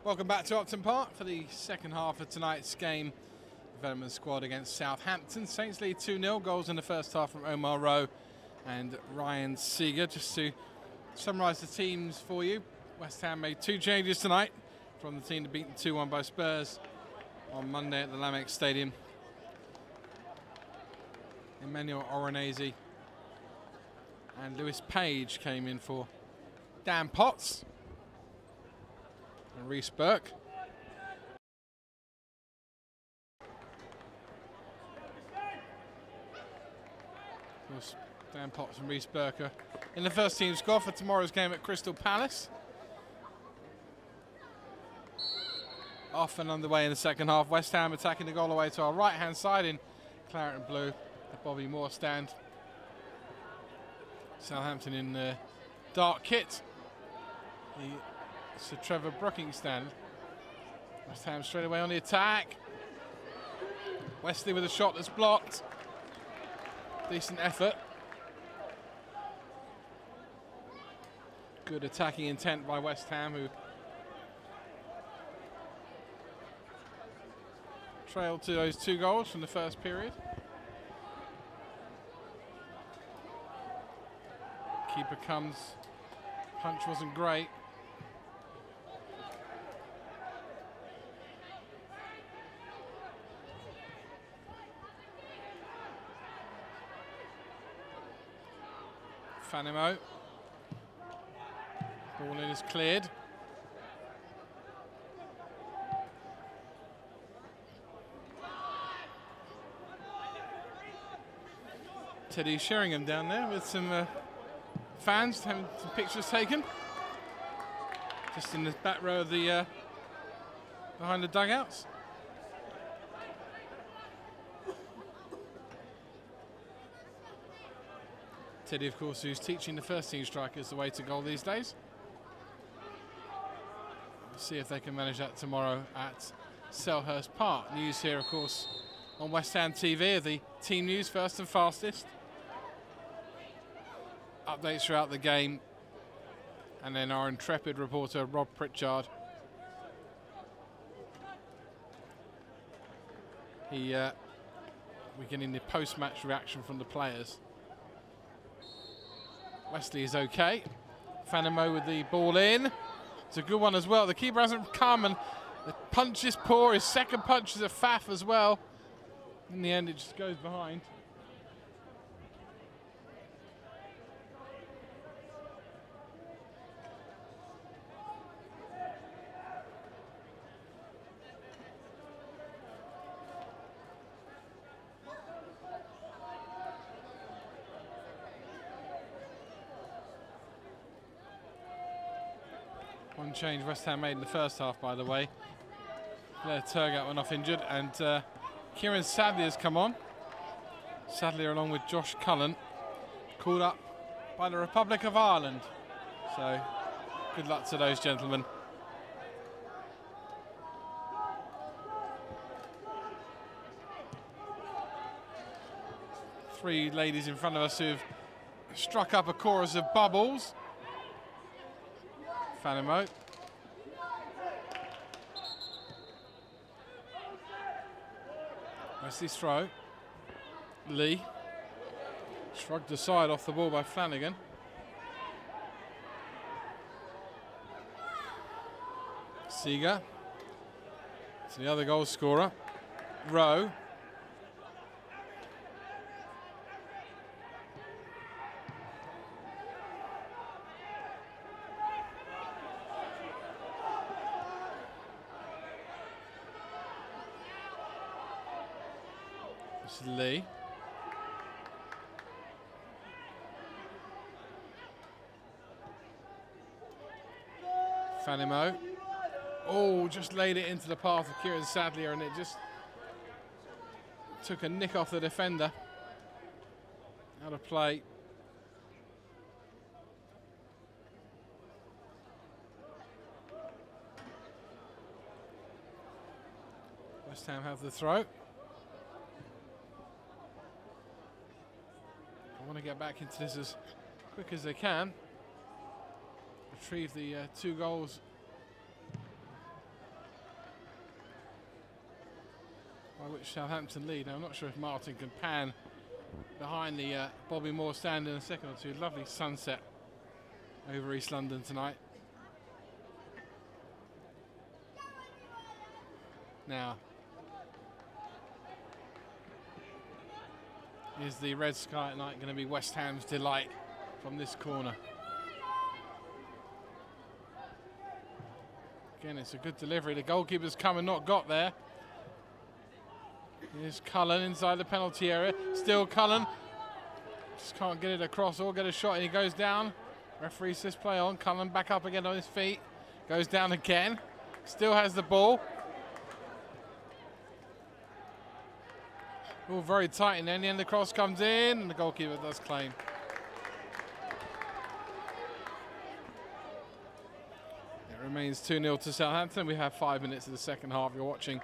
Welcome back to Upton Park for the second half of tonight's game. Development squad against Southampton. Saints lead 2-0. Goals in the first half from Omar Rowe and Ryan Seeger. Just to summarise the teams for you, West Ham made 2 changes tonight from the team beaten 2-1 by Spurs on Monday at the Lamex Stadium. Emmanuel Oronese and Lewis Page came in for Dan Potts and Reece Burke. Of course, Dan Potts and Reece Burke are in the first team squad for tomorrow's game at Crystal Palace. Off and underway in the second half. West Ham attacking the goal away to our right-hand side in claret and blue, the Bobby Moore stand. Southampton in dark kit, the Sir Trevor Brooking stand. West Ham straight away on the attack. Wesley with a shot that's blocked. Decent effort. Good attacking intent by West Ham, who trailed to those 2 goals from the first period. Keeper comes. Punch wasn't great. Fanimo. Ball in is cleared. Teddy Sheringham down there with some fans having some pictures taken. Just in the back row of the behind the dugouts. Teddy, of course, who's teaching the first team strikers the way to goal these days. We'll see if they can manage that tomorrow at Selhurst Park. News here, of course, on West Ham TV of the team news, first and fastest. Updates throughout the game. And then our intrepid reporter, Rob Pritchard. We're getting the post-match reaction from the players. Wesley is okay. Fanimo with the ball in. It's a good one as well. The keeper hasn't come, and the punch is poor. His second punch is a faff as well. In the end, it just goes behind. One change West Ham made in the first half, by the way. Blair Turgout went off injured, and Kieran Sadlier has come on. Sadlier along with Josh Cullen, called up by the Republic of Ireland. So good luck to those gentlemen. Three ladies in front of us who've struck up a chorus of bubbles. Fanimo. Wesley's throw. Lee. Shrugged aside off the ball by Flanagan. Seeger. It's the other goal scorer. Rowe. Lee. Fanimo. Oh, just laid it into the path of Kieran Sadlier, and it just took a nick off the defender. Out of play. West Ham have the throw. I want to get back into this as quick as they can. Retrieve the 2 goals which Southampton lead. Now, I'm not sure if Martin can pan behind the Bobby Moore stand in a second or two. Lovely sunset over East London tonight. Now, is the red sky at night going to be West Ham's delight from this corner? Again, it's a good delivery. The goalkeeper's come and not got there. Here's Cullen inside the penalty area. Still Cullen. Just can't get it across or get a shot, and he goes down. Referee says play on. Cullen back up again on his feet. Goes down again. Still has the ball. All very tight, and then the end the cross comes in, and the goalkeeper does claim. It remains 2-0 to Southampton. We have 5 minutes of the second half. You're watching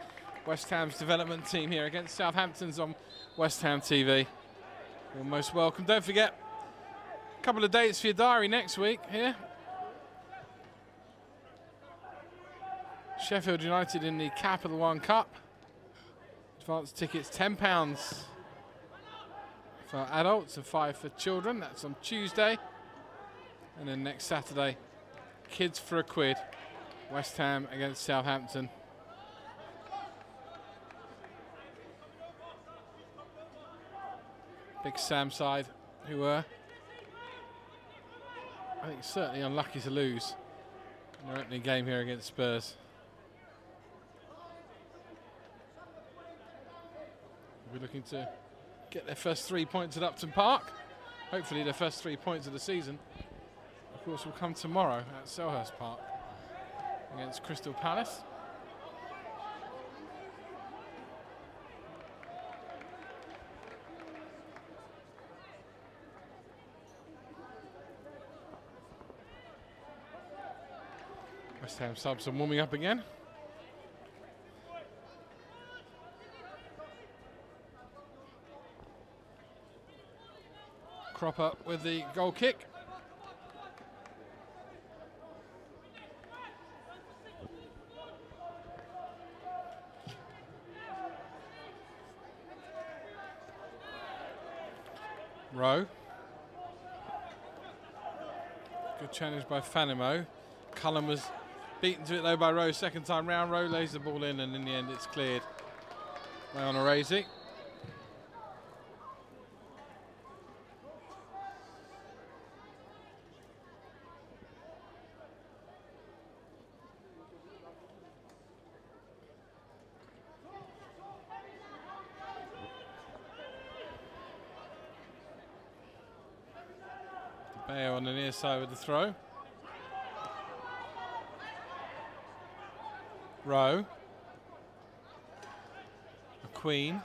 West Ham's development team here against Southampton's on West Ham TV. You're most welcome. Don't forget, a couple of dates for your diary next week here. Sheffield United in the Capital One Cup. Advance tickets £10 for adults and £5 for children. That's on Tuesday. And then next Saturday, kids for £1. West Ham against Southampton. Big Sam side, who were, I think, certainly unlucky to lose in their opening game here against Spurs. We're looking to get their first 3 points at Upton Park. Hopefully their first 3 points of the season. Of course, will come tomorrow at Selhurst Park against Crystal Palace. West Ham subs are warming up again. Cropper with the goal kick. Rowe. Good challenge by Fanimo. Cullen was beaten to it though by Rowe second time round. Rowe lays the ball in, and in the end it's cleared by Onoresi. Bayo on the near side with the throw. Rowe. McQueen. And,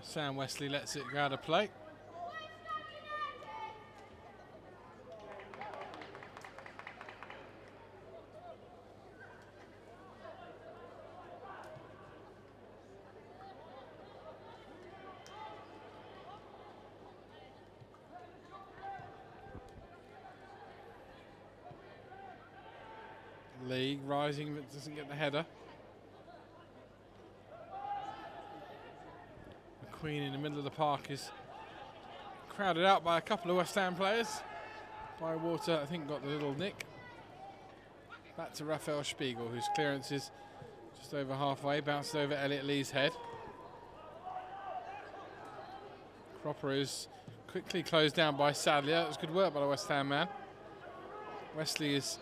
Sam Wesley lets it go out of play. League rising but doesn't get the header. McQueen in the middle of the park is crowded out by a couple of West Ham players. Bywater, I think, got the little nick. Back to Raphael Spiegel, whose clearance is just over halfway, bounced over Elliot Lee's head. Cropper is quickly closed down by Sadlier. It was good work by the West Ham man. Wesley is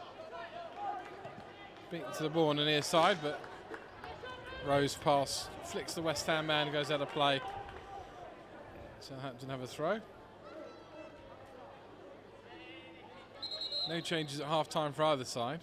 beaten to the ball on the near side, but Rowe's pass flicks the West Ham man, goes out of play. Southampton have a throw. No changes at half time for either side.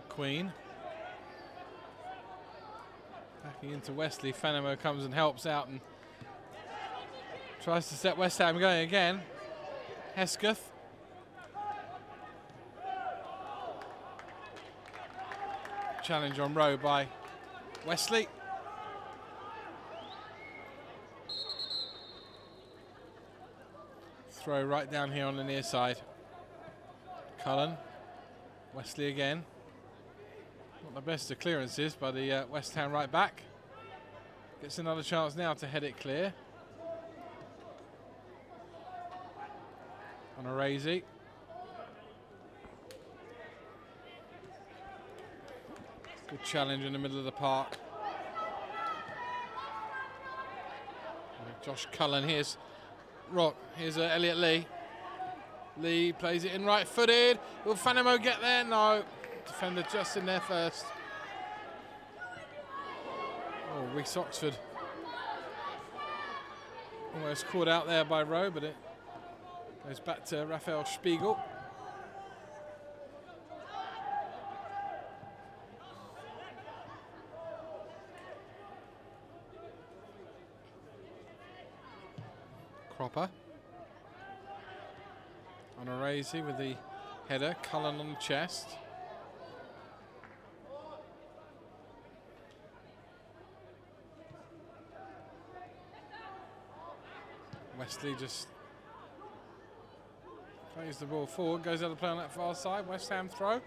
Queen. Backing into Wesley, Fanimo comes and helps out and Tries to set West Ham going again. Hesketh. Challenge on Rowe by Wesley. Throw right down here on the near side. Cullen. Wesley again. Not the best of clearances by the West Ham right back. Gets another chance now to head it clear. On a Razy. Good challenge in the middle of the park. Josh Cullen, here's Rock, here's Elliot Lee. Lee plays it in right-footed. Will Fanamo get there? No. Defender just in there first. Oh, Reece Oxford. Almost caught out there by Rowe, but it goes back to Raphael Spiegel. Cropper. On a Razy with the header. Cullen on the chest. Wesley just plays the ball forward, goes out of play on that far side. West Ham throw. You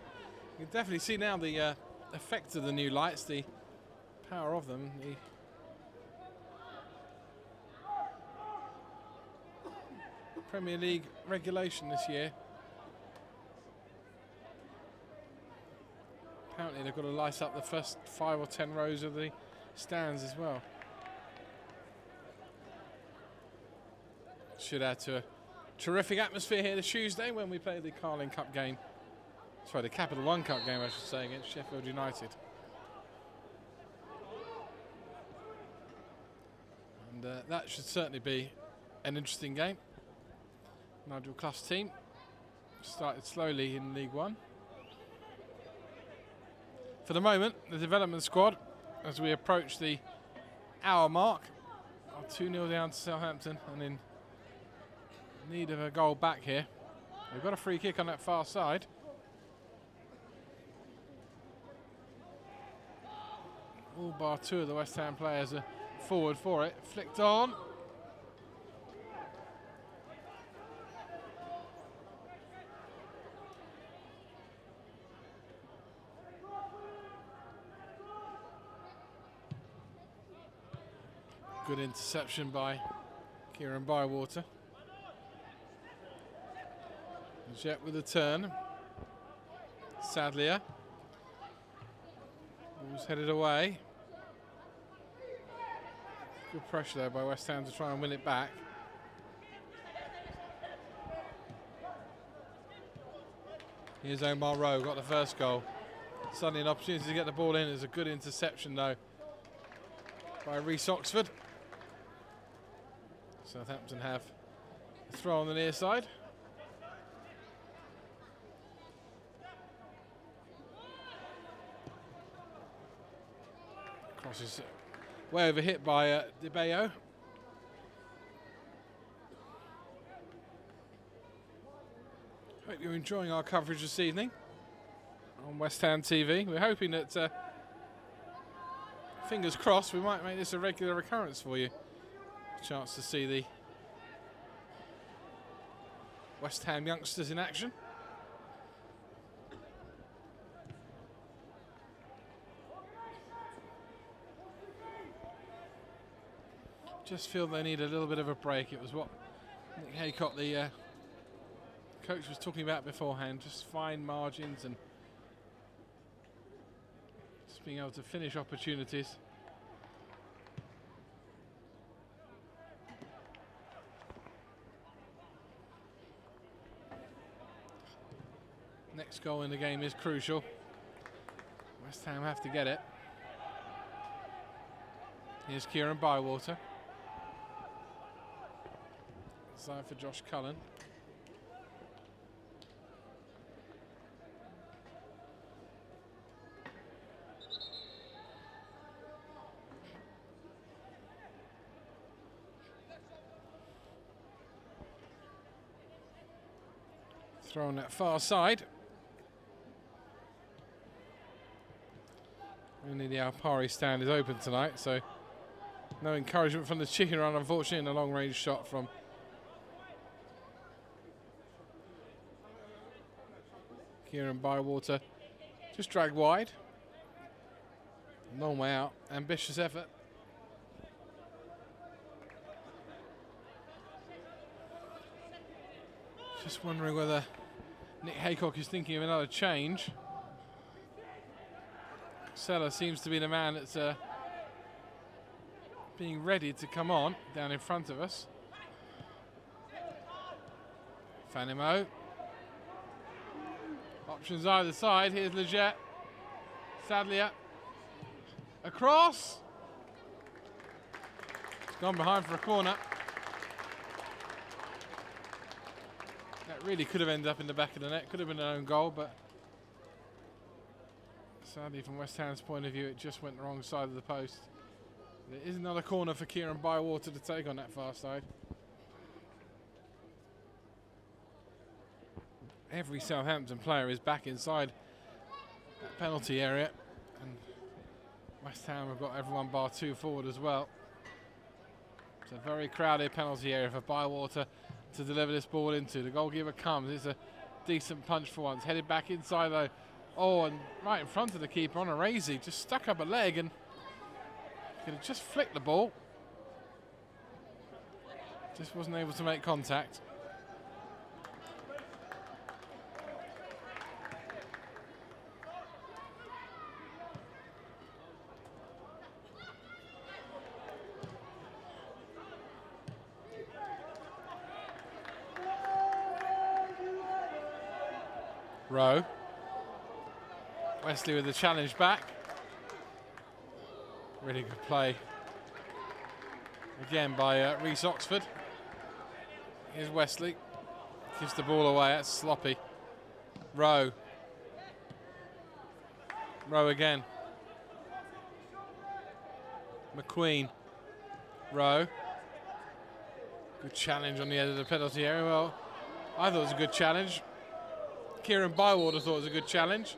can definitely see now the effect of the new lights, the power of them. The Premier League regulation this year. Apparently they've got to light up the first 5 or 10 rows of the stands as well. Should add to a terrific atmosphere here this Tuesday when we play the Carling Cup game. Sorry, the Capital One Cup game, I should say, against Sheffield United. And that should certainly be an interesting game. Nigel Clough's team started slowly in League One. For the moment, the development squad, as we approach the hour mark, are 2-0 down to Southampton and in need of a goal back here. They've got a free kick on that far side. All bar 2 of the West Ham players are forward for it. Flicked on. Good interception by Kieran Bywater. Jet with a turn. Sadlier. Ball's headed away. Good pressure there by West Ham to try and win it back. Here's Omar Rowe, got the first goal. Suddenly an opportunity to get the ball in. It's a good interception though by Reece Oxford. Southampton have a throw on the near side. Crosses way over hit by De Bayo. Hope you're enjoying our coverage this evening on West Ham TV. We're hoping that, fingers crossed, we might make this a regular occurrence for you. Chance to see the West Ham youngsters in action. Just feel they need a little bit of a break. It was what Nick Haycock, the coach, was talking about beforehand. Just fine margins and just being able to finish opportunities. Next goal in the game is crucial. West Ham have to get it. Here's Kieran Bywater. Side for Josh Cullen. Throw on that far side. Only the Alpari stand is open tonight, so no encouragement from the chicken run, unfortunately, and a long range shot from Kieran Bywater. Just dragged wide. Long way out. Ambitious effort. Just wondering whether Nick Haycock is thinking of another change. Seller seems to be the man that's being ready to come on down in front of us. Fanimo. Options either side. Here's Leggett. Sadlier. Across. It's gone behind for a corner. That really could have ended up in the back of the net. Could have been an own goal, but sadly from West Ham's point of view it just went the wrong side of the post. There is another corner for Kieran Bywater to take on that far side. Every Southampton player is back inside that penalty area, and West Ham have got everyone bar 2 forward as well. It's a very crowded penalty area for Bywater to deliver this ball into. The goalkeeper comes. It's a decent punch for once. Headed back inside though. Oh, and right in front of the keeper on a raisy. Just stuck up a leg and could have just flicked the ball. Just wasn't able to make contact. Rowe. Wesley with the challenge back. Really good play again by Reece Oxford. Here's Wesley. Gives the ball away. That's sloppy. Rowe. Rowe again. McQueen. Rowe. Good challenge on the edge of the penalty area. Well, I thought it was a good challenge. Kieran Bywater thought it was a good challenge.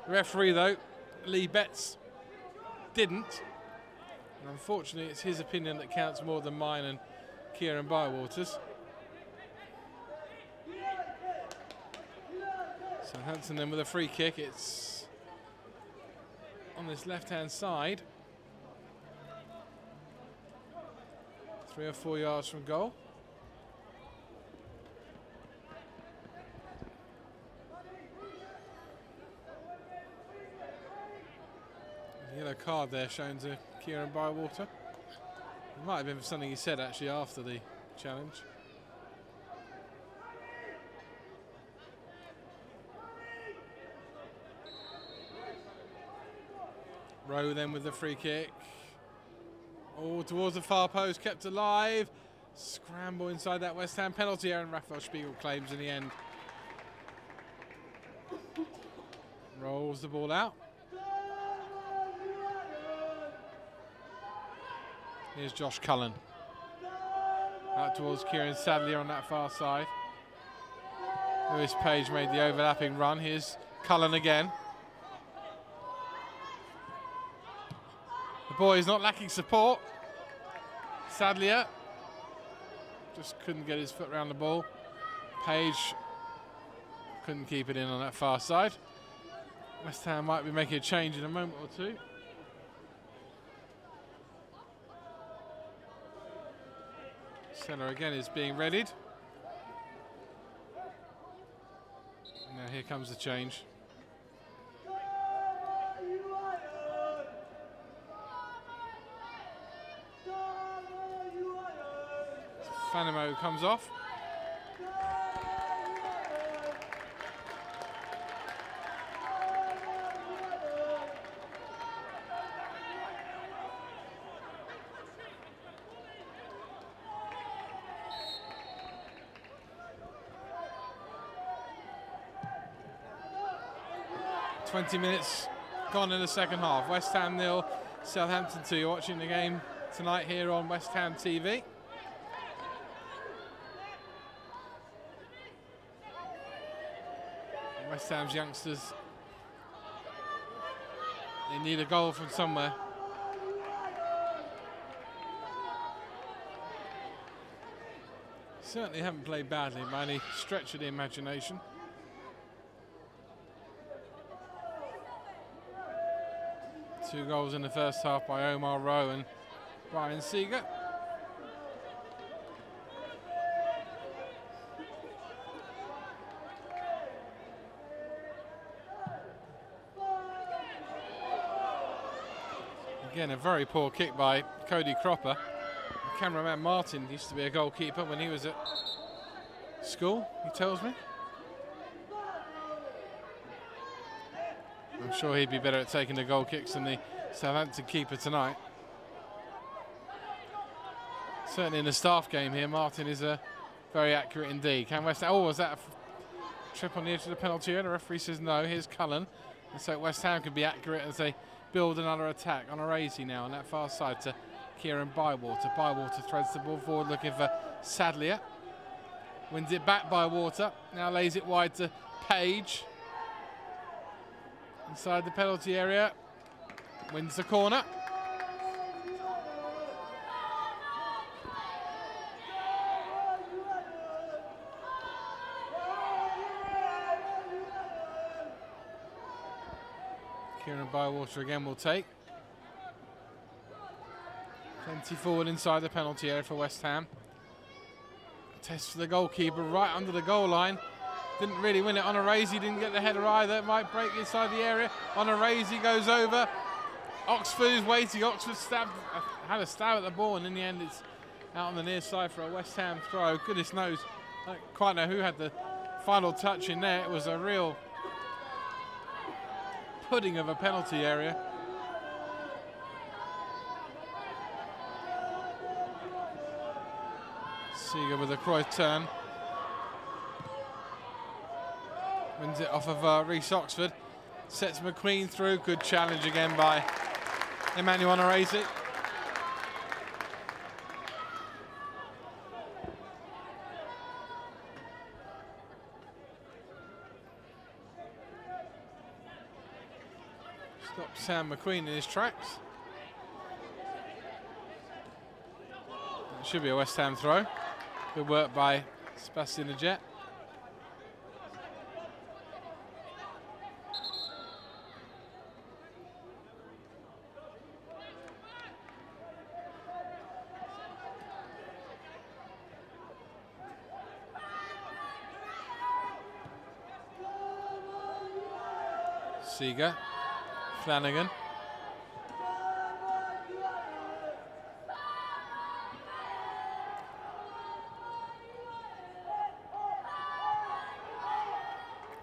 The referee, though, Lee Betts, didn't. And unfortunately, it's his opinion that counts more than mine and Kieran Bywater's. So Hansen then with a free kick. It's on this left-hand side. 3 or 4 yards from goal. Yellow card there shown to Kieran Bywater. It might have been for something he said actually after the challenge. Rowe then with the free kick. Oh, towards the far post, kept alive. Scramble inside that West Ham penalty area, and Raphael Spiegel claims in the end. Rolls the ball out. Here's Josh Cullen. Out towards Kieran Sadlier on that far side. Lewis Page made the overlapping run. Here's Cullen again. The boy is not lacking support. Sadlier just couldn't get his foot around the ball. Page couldn't keep it in on that far side. West Ham might be making a change in a moment or two. Centre again is being readied. Now here comes the change. Fanimo comes off. .20 minutes gone in the second half. West Ham 0, Southampton 2. You're watching the game tonight here on West Ham TV. West Ham's youngsters, they need a goal from somewhere. Certainly haven't played badly by any stretch of the imagination. Two goals in the first half by Omar Rowe and Brian Seeger. Again, a very poor kick by Cody Cropper. The cameraman Martin used to be a goalkeeper when he was at school, he tells me. I'm sure he'd be better at taking the goal kicks than the Southampton keeper tonight. Certainly in the staff game here, Martin is very accurate indeed. Can West Ham, oh, was that a trip on the edge of the penalty area? The referee says no. Here's Cullen. And so West Ham can be accurate as they build another attack. On Arazi now on that far side to Kieran Bywater. Bywater threads the ball forward looking for Sadlier. Wins it back by Water. Now lays it wide to Page. Inside the penalty area. Wins the corner. Kieran Bywater again will take. Plenty forward inside the penalty area for West Ham. Test for the goalkeeper right under the goal line. Didn't really win it. On Arazi didn't get the header either. It might break inside the area. On Arazi goes over. Oxford is waiting. Oxford had a stab at the ball, and in the end it's out on the near side for a West Ham throw. Goodness knows, I don't quite know who had the final touch in there. It was a real pudding of a penalty area. Seeger with a Cruyff turn. Wins it off of Reece Oxford. Sets McQueen through. Good challenge again by Emmanuel Arazi. Stops Sam McQueen in his tracks. That should be a West Ham throw. Good work by Sebastian Leggett. Seeger, Flanagan.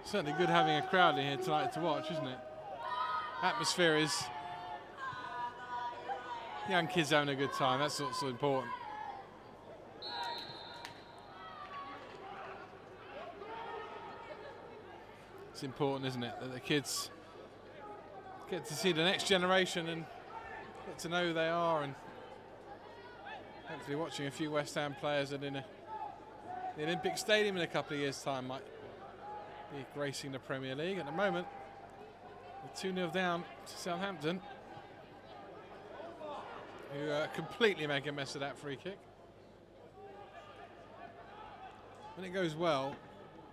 Certainly good having a crowd in here tonight to watch, isn't it? Atmosphere is, young kids having a good time, that's what's so important. It's important, isn't it, that the kids get to see the next generation and get to know who they are, and hopefully watching a few West Ham players that in the Olympic Stadium in a couple of years' time might be gracing the Premier League. At the moment, we're 2-0 down to Southampton, who completely make a mess of that free kick. When it goes well,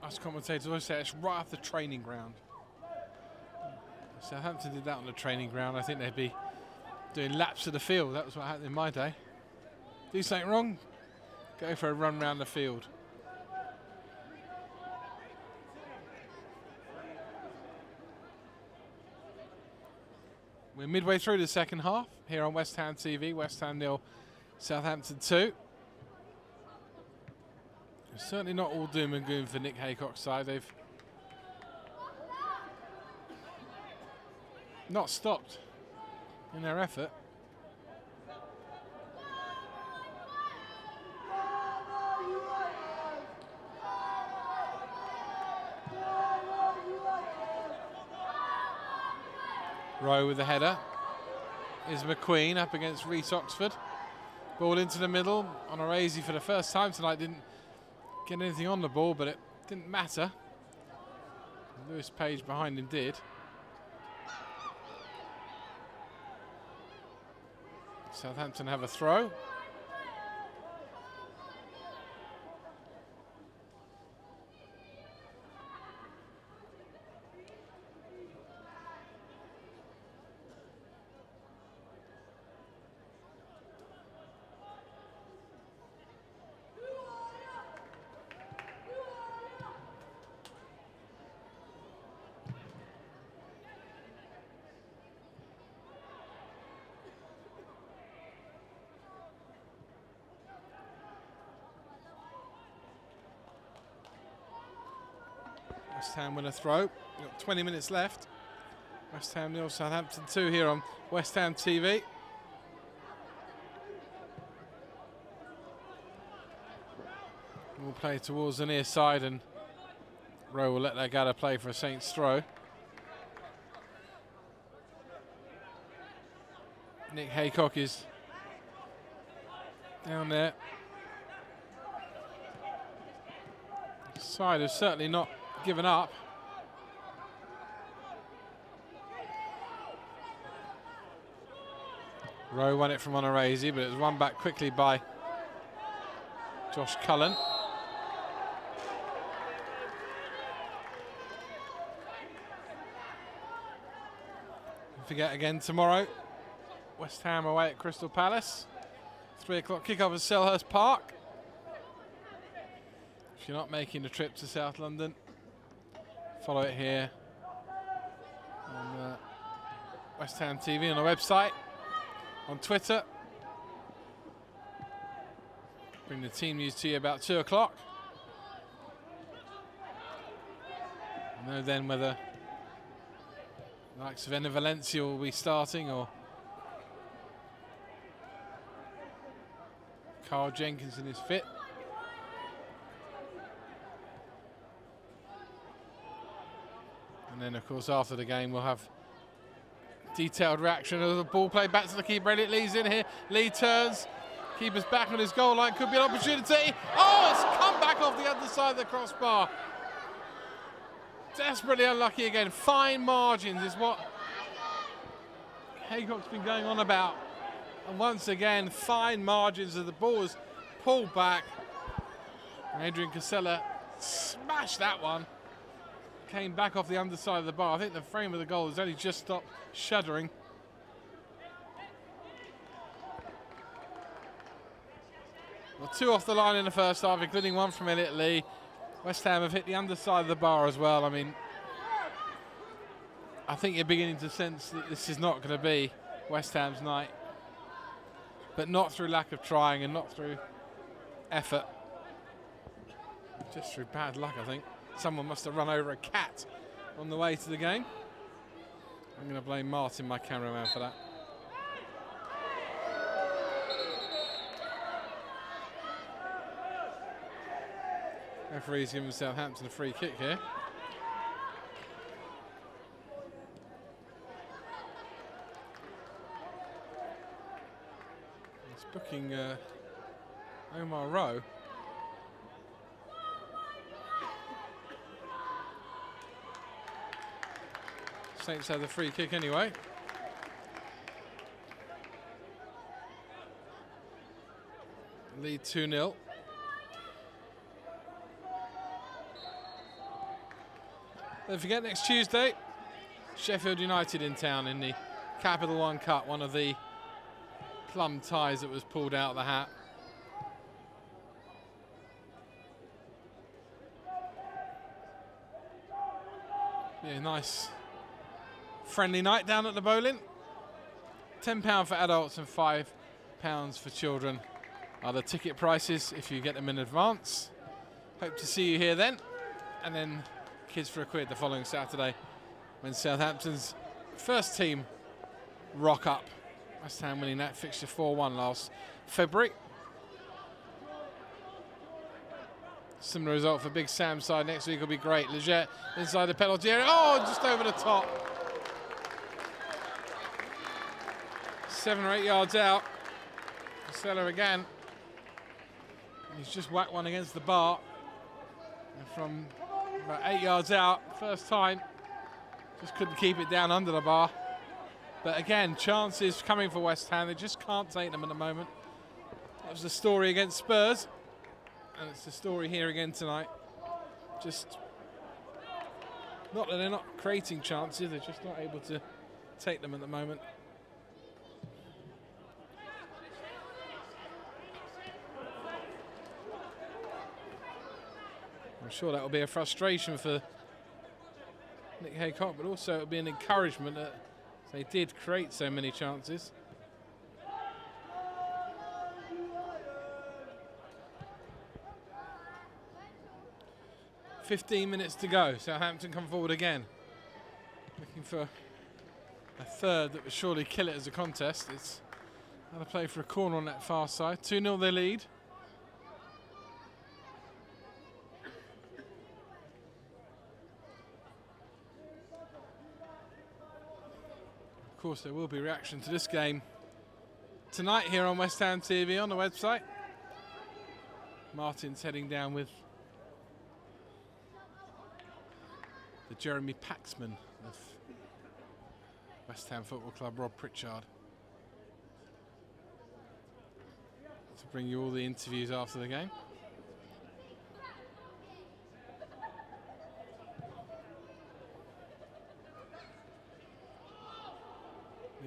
us commentators always say it's right off the training ground. Southampton did that on the training ground. I think they'd be doing laps of the field. That was what happened in my day. Do something wrong, go for a run round the field. We're midway through the second half here on West Ham TV. West Ham 0, Southampton 2. It's certainly not all doom and gloom for Nick Haycock's side. They've not stopped in their effort. Rowe with the header. Is McQueen up against Reece Oxford. Ball into the middle. On Arazi for the first time tonight didn't get anything on the ball, but it didn't matter. Lewis Page behind him did. Southampton have a throw. West Ham win a throw. We've got 20 minutes left. West Ham 0, Southampton 2 here on West Ham TV. We'll play towards the near side, and Rowe will let that gather play for a Saints throw. Nick Haycock is down there. Side has certainly not given up. Rowe won it from Onoresi, but it was won back quickly by Josh Cullen. Don't forget again tomorrow, West Ham away at Crystal Palace. 3 o'clock kickoff at Selhurst Park. If you're not making the trip to South London, follow it here on West Ham TV on the website, on Twitter. Bring the team news to you about 2 o'clock. I know then whether the likes of Enna Valencia will be starting, or Carl Jenkinson is fit. And then, of course, after the game, we'll have detailed reaction of the ball play back to the keeper. Elliot Lee's in here. Lee turns. Keeper's back on his goal line. Could be an opportunity. Oh, it's come back off the underside of the crossbar. Desperately unlucky again. Fine margins is what Haycock's been going on about. And once again, fine margins as the ball was pulled back. Adrian Casella smashed that one. Came back off the underside of the bar. I think the frame of the goal has only just stopped shuddering. Well, 2 off the line in the first half, including 1 from Elliot Lee. West Ham have hit the underside of the bar as well. I mean, I think you're beginning to sense that this is not going to be West Ham's night. But not through lack of trying and not through effort. Just through bad luck, I think. Someone must have run over a cat on the way to the game. I'm going to blame Martin, my cameraman, for that. Referee's giving Southampton a free kick here. It's booking Omar Rowe. Saints have the free kick anyway. Lead 2-0. Don't forget, next Tuesday, Sheffield United in town in the Capital One Cup, one of the plum ties that was pulled out of the hat. Yeah, nice friendly night down at the bowling. £10 for adults and £5 for children are the ticket prices if you get them in advance. Hope to see you here then. And then kids for £1 the following Saturday when Southampton's first team rock up. West Ham winning that fixture 4-1 last February. Similar result for Big Sam's side next week will be great. Leggett inside the penalty area. Oh, just over the top. 7 or 8 yards out. Casella again. He's just whacked one against the bar. And from About 8 yards out, first time. Just couldn't keep it down under the bar. But again, chances coming for West Ham. They just can't take them at the moment. That was the story against Spurs. And it's the story here again tonight. Just, not that they're not creating chances, they're just not able to take them at the moment. I'm sure that will be a frustration for Nick Haycock, but also it will be an encouragement that they did create so many chances. "15 minutes to go. Southampton come forward again. Looking for a third that would surely kill it as a contest. It's how to play for a corner on that far side. 2-0 their lead. Of course, there will be reaction to this game tonight here on West Ham TV on the website. Martin's heading down with the Jeremy Paxman of West Ham Football Club, Rob Pritchard, to bring you all the interviews after the game.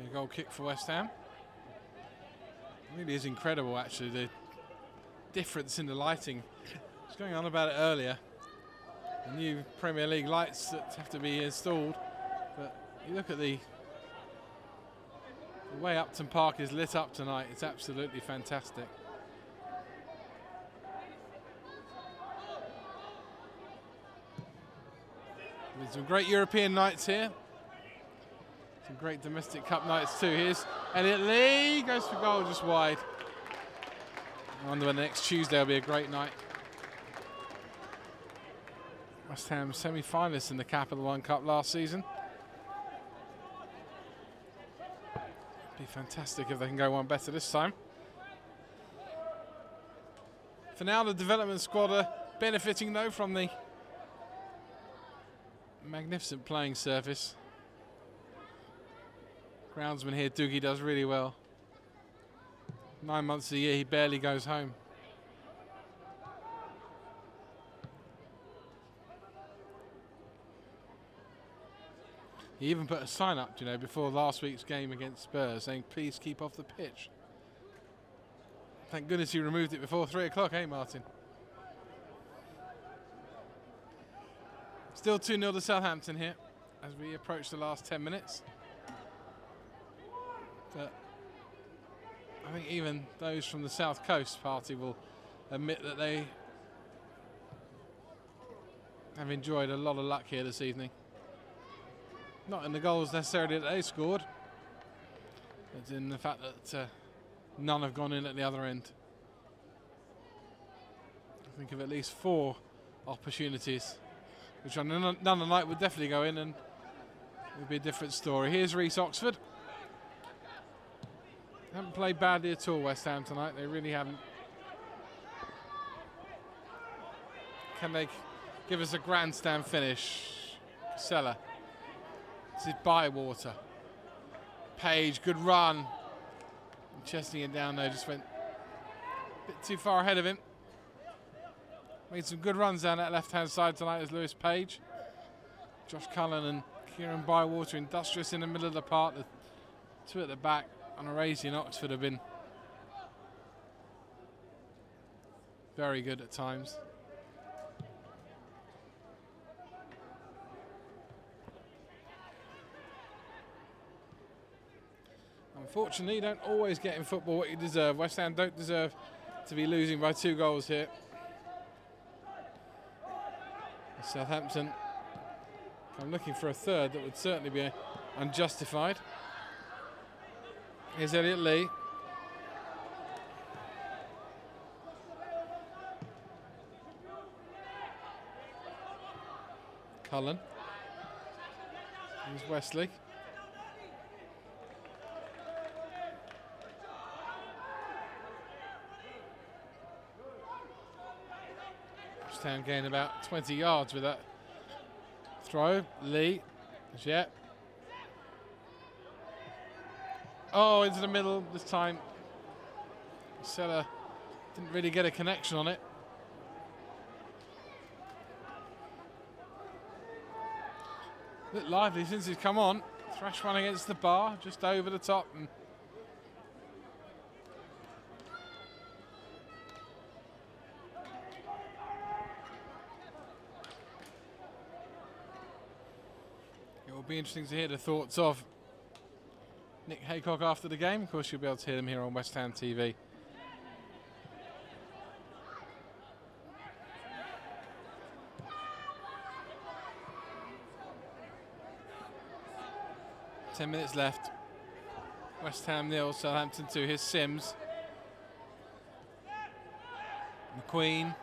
A goal kick for West Ham. It really is incredible, actually, the difference in the lighting. I was going on about it earlier. The new Premier League lights that have to be installed. But you look at the way Upton Park is lit up tonight. It's absolutely fantastic. There's some great European nights here. Some great domestic cup nights too. Here's Elliot Lee, goes for goal just wide. I wonder when next Tuesday will be a great night. West Ham semi-finalists in the Capital One Cup last season. Be fantastic if they can go one better this time. For now, the development squad are benefiting though from the magnificent playing surface. Groundsman here, Doogie, does really well. 9 months a year, he barely goes home. He even put a sign up, you know, before last week's game against Spurs saying, "Please keep off the pitch." Thank goodness he removed it before 3 o'clock, eh, Martin? Still 2-0 to Southampton here as we approach the last 10 minutes. But I think even those from the South Coast party will admit that they have enjoyed a lot of luck here this evening. Not in the goals necessarily that they scored, but in the fact that none have gone in at the other end. I think of at least 4 opportunities, which on another night would definitely go in and it would be a different story. Here's Reece Oxford. Haven't played badly at all, West Ham, tonight. They really haven't. Can they give us a grandstand finish? Casella. This is Bywater. Page, good run. Chesting it down there, just went a bit too far ahead of him. Made some good runs down that left-hand side tonight as Lewis Page. Josh Cullen and Kieran Bywater industrious in the middle of the park. The 2 at the back. On a raise in Oxford have been very good at times. Unfortunately, you don't always get in football what you deserve. West Ham don't deserve to be losing by 2 goals here. Southampton, I'm looking for a third that would certainly be unjustified. Here's Elliot Lee. Cullen. Here's Wesley. West Ham gained about 20 yards with that Throw, Lee, as yet. Oh, into the middle this time. Seller didn't really get a connection on it. Look lively since he's come on. Thrash one against the bar, just over the top. And it will be interesting to hear the thoughts of Nick Haycock after the game. Of course, you'll be able to hear them here on West Ham TV. Ten minutes left. West Ham 0, Southampton 2. Here's Sims. McQueen.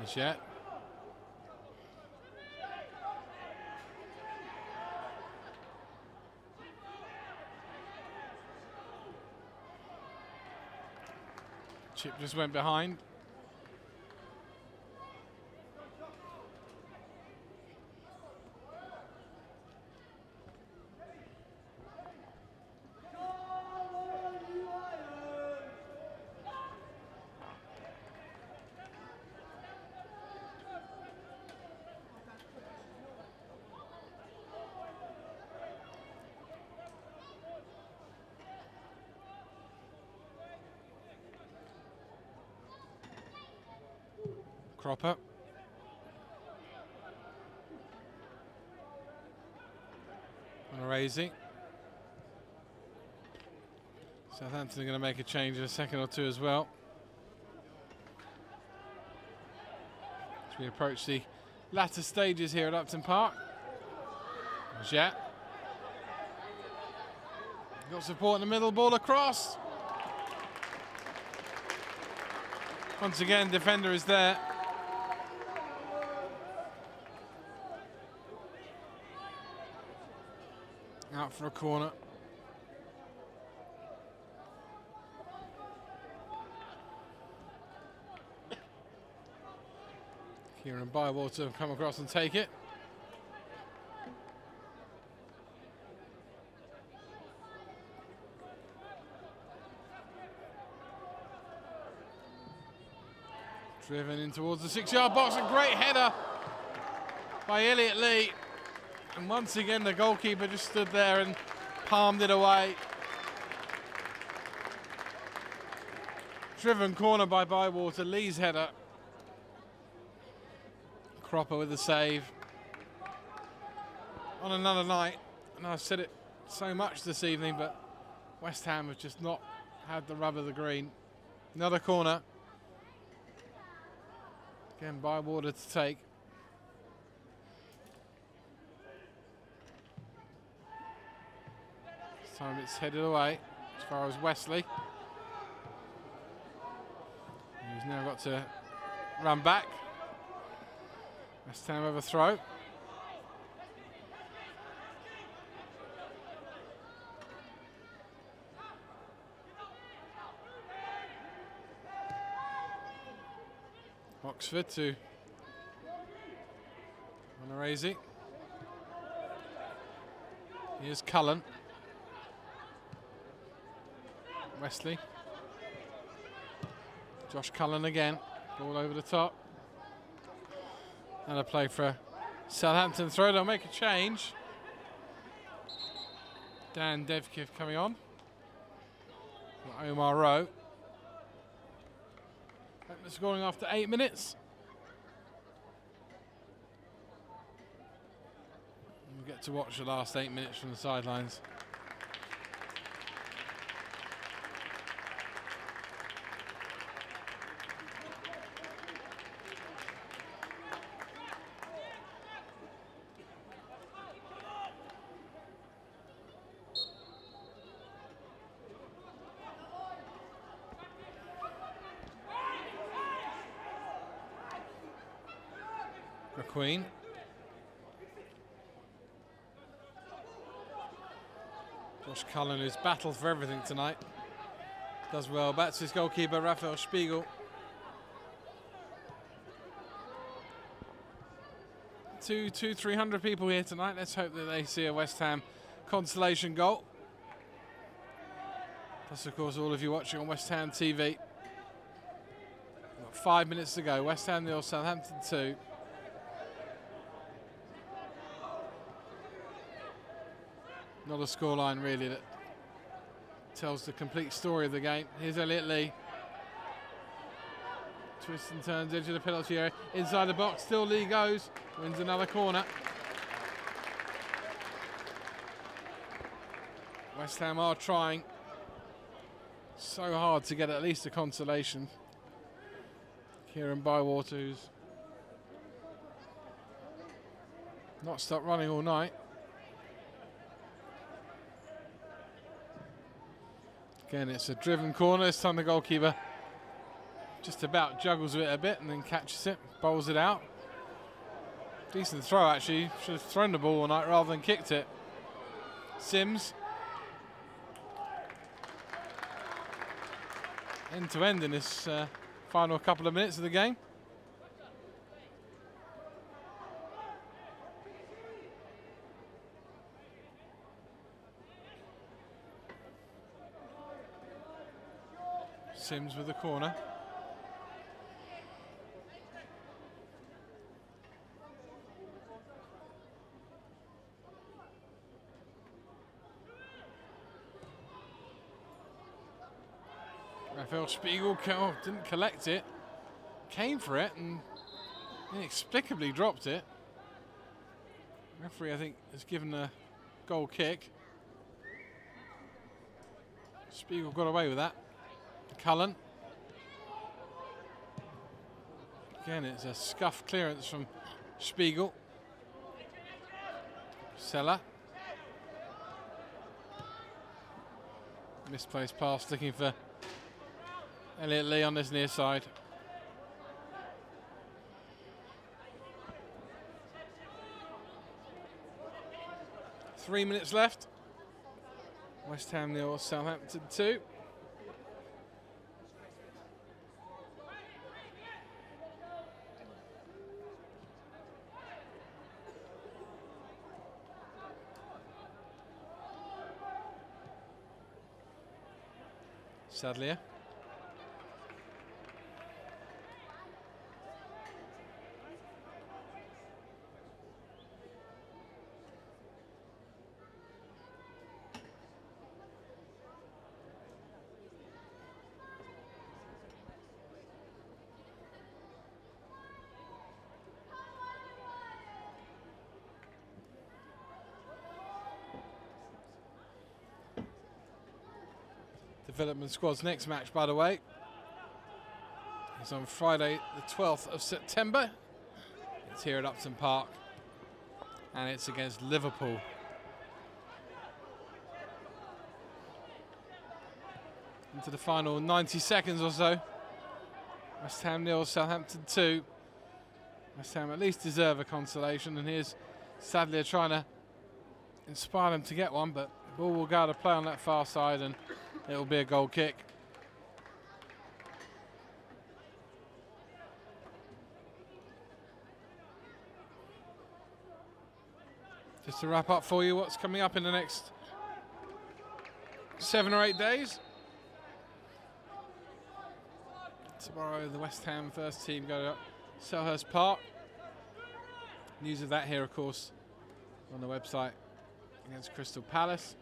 As yet. Chip just went behind. Cropper. Raising. Southampton are going to make a change in a second or two as well. As we approach the latter stages here at Upton Park. Jet. Got support in the middle, ball across. Once again, defender is there. Out for a corner. Kieran Bywater have come across and take it. Driven in towards the 6-yard box. A great header by Elliot Lee. And once again, the goalkeeper just stood there and palmed it away. Driven corner by Bywater. Lee's header. Cropper with the save. On another night, and I've said it so much this evening, but West Ham have just not had the rub of the green. Another corner. Again, Bywater to take. This time it's headed away as far as Wesley. He's now got to run back. West Ham have a throw. Oxford to Monorazi. Here's Cullen. Wesley. Josh Cullen again. Ball over the top. Another play for a Southampton throw. They'll make a change. Dan Devkiv coming on. Omar Rowe. Scoring after 8 minutes. We'll get to watch the last 8 minutes from the sidelines. Queen. Josh Cullen, who's battled for everything tonight, does well. Back to his goalkeeper, Raphael Spiegel. 300 people here tonight. Let's hope that they see a West Ham consolation goal. Plus, of course, all of you watching on West Ham TV. Got 5 minutes to go. West Ham 0, Southampton 2. Not a scoreline really that tells the complete story of the game. Here's Elliot Lee. Twists and turns into the penalty area. Inside the box, still Lee goes. Wins another corner. West Ham are trying so hard to get at least a consolation. Kieran Bywater, who's not stopped running all night. Again, it's a driven corner. This time the goalkeeper just about juggles with it a bit and then catches it, bowls it out. Decent throw, actually. Should have thrown the ball all night rather than kicked it. Sims. End to end in this final couple of minutes of the game. Sims with the corner. Raphael Spiegel didn't collect it, came for it and inexplicably dropped it. Referee, I think, has given a goal kick. Spiegel got away with that. Cullen. Again, it's a scuffed clearance from Spiegel. Seller. Misplaced pass, looking for Elliot Lee on this near side. Three minutes left. West Ham 0, Southampton 2. Sadlier. Development squad's next match, by the way, is on Friday the 12th of September. It's here at Upton Park and it's against Liverpool. Into the final 90 seconds or so. West Ham 0, Southampton 2. West Ham at least deserve a consolation, and here's Sadlier trying to inspire them to get one, but the ball will go out of play on that far side and it will be a goal kick. Just to wrap up for you what's coming up in the next 7 or 8 days. Tomorrow the West Ham first team go to Selhurst Park. News of that here, of course, on the website against Crystal Palace.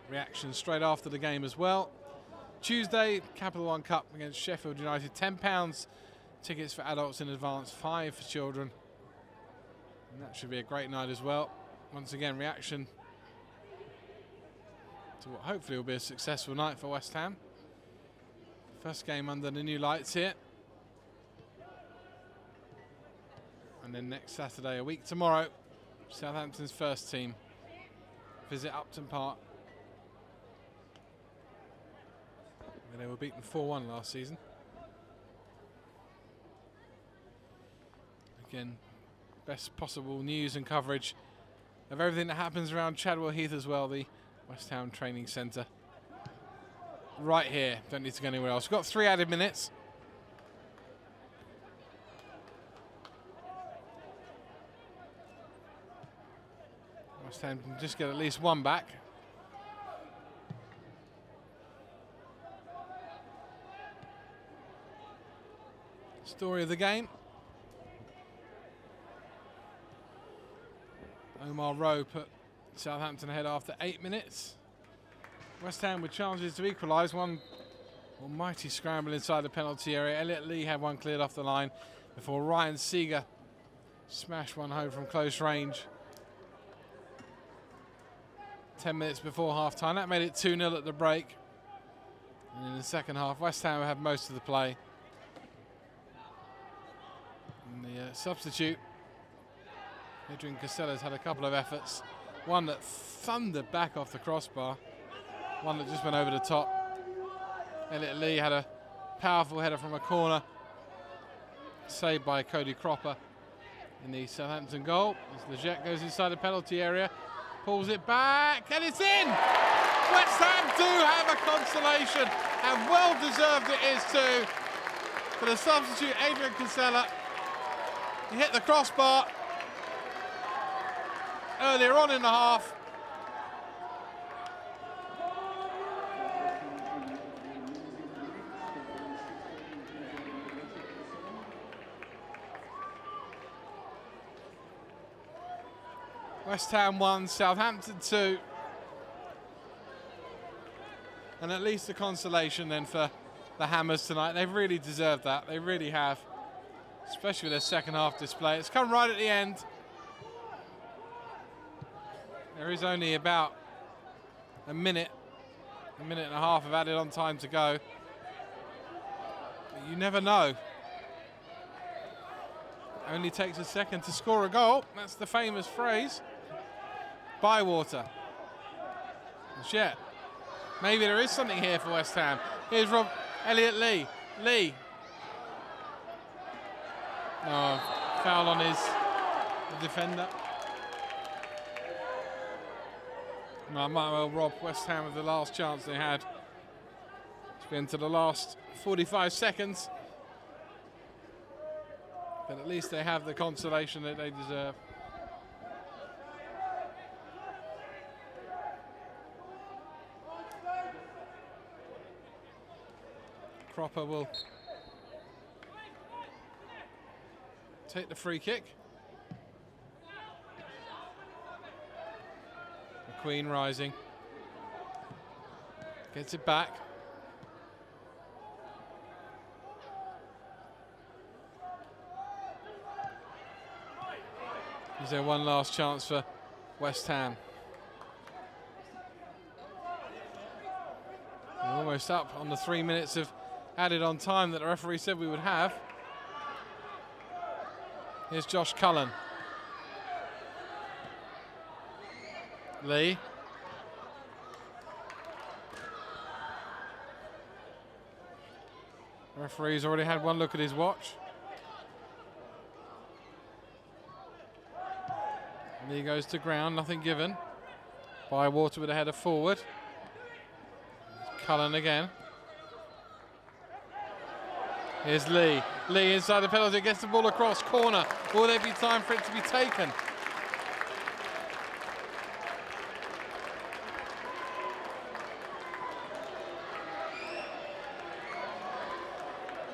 Reaction straight after the game as well. Tuesday, Capital One Cup against Sheffield United. £10 tickets for adults in advance, 5 for children. And that should be a great night as well. Once again, reaction to what hopefully will be a successful night for West Ham. First game under the new lights here. And then next Saturday, a week tomorrow, Southampton's first team visit Upton Park. They were beaten 4-1 last season. Again, best possible news and coverage of everything that happens around Chadwell Heath as well, the West Ham Training Centre. Right here, don't need to go anywhere else. We've got 3 added minutes. West Ham can just get at least 1 back. Story of the game. Omar Rowe put Southampton ahead after 8 minutes. West Ham with chances to equalise. One almighty scramble inside the penalty area. Elliot Lee had one cleared off the line before Ryan Seeger smashed one home from close range. 10 minutes before half-time. That made it 2-0 at the break. And in the second half, West Ham had most of the play. And the substitute, Adrian Casella's had a couple of efforts. One that thundered back off the crossbar. One that just went over the top. Elliot Lee had a powerful header from a corner. Saved by Cody Cropper in the Southampton goal. As Leggett goes inside the penalty area. Pulls it back and it's in! West Ham do have a consolation, and well deserved it is too. For the substitute Adrian Casella. He hit the crossbar earlier on in the half. West Ham 1, Southampton 2. And at least a consolation then for the Hammers tonight. They've really deserved that. They really have. Especially with their second half display. It's come right at the end. There is only about a minute and a half of added on time to go. But you never know. It only takes a second to score a goal. That's the famous phrase. Bywater. Not yet. Maybe there is something here for West Ham. Here's Elliot Lee. Lee. Oh, foul on his defender. No, might well rob West Ham of the last chance they had. It's been to the last 45 seconds. But at least they have the consolation that they deserve. Cropper will take the free kick. McQueen rising. Gets it back. Is there one last chance for West Ham? We're almost up on the 3 minutes of added on time that the referee said we would have. Here's Josh Cullen. Lee. The referee's already had one look at his watch. Lee goes to ground, nothing given. Bywater with a header forward. Cullen again. Here's Lee. Lee inside the penalty, gets the ball across, corner. Will there be time for it to be taken?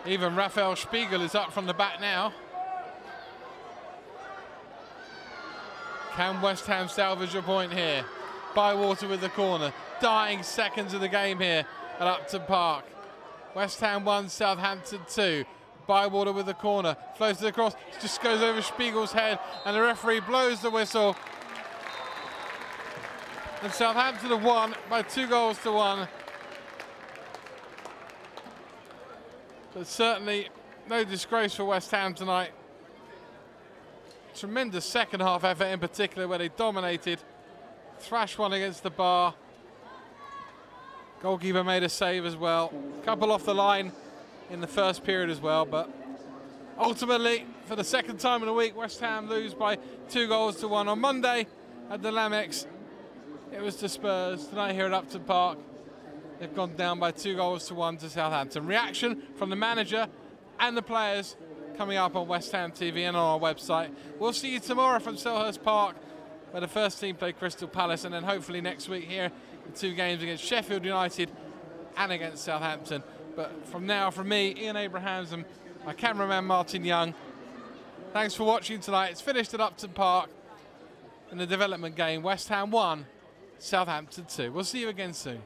Even Raphael Spiegel is up from the back now. Can West Ham salvage a point here? Bywater with the corner. Dying seconds of the game here at Upton Park. West Ham 1, Southampton 2. Bywater with the corner. Floats it across. Just goes over Spiegel's head. And the referee blows the whistle. And Southampton have won by 2-1. But certainly no disgrace for West Ham tonight. Tremendous second half effort in particular where they dominated. Thrashed one against the bar. Goalkeeper made a save as well. Couple off the line in the first period as well, but ultimately for the second time in a week, West Ham lose by 2-1 on Monday at the Lamex. It was to Spurs. Tonight here at Upton Park, they've gone down by 2-1 to Southampton. Reaction from the manager and the players coming up on West Ham TV and on our website. We'll see you tomorrow from Selhurst Park, where the first team play Crystal Palace, and then hopefully next week here, the 2 games against Sheffield United and against Southampton. But from now, from me, Ian Abrahams, and my cameraman Martin Young, thanks for watching tonight. It's finished at Upton Park in the development game. West Ham 1, Southampton 2. We'll see you again soon.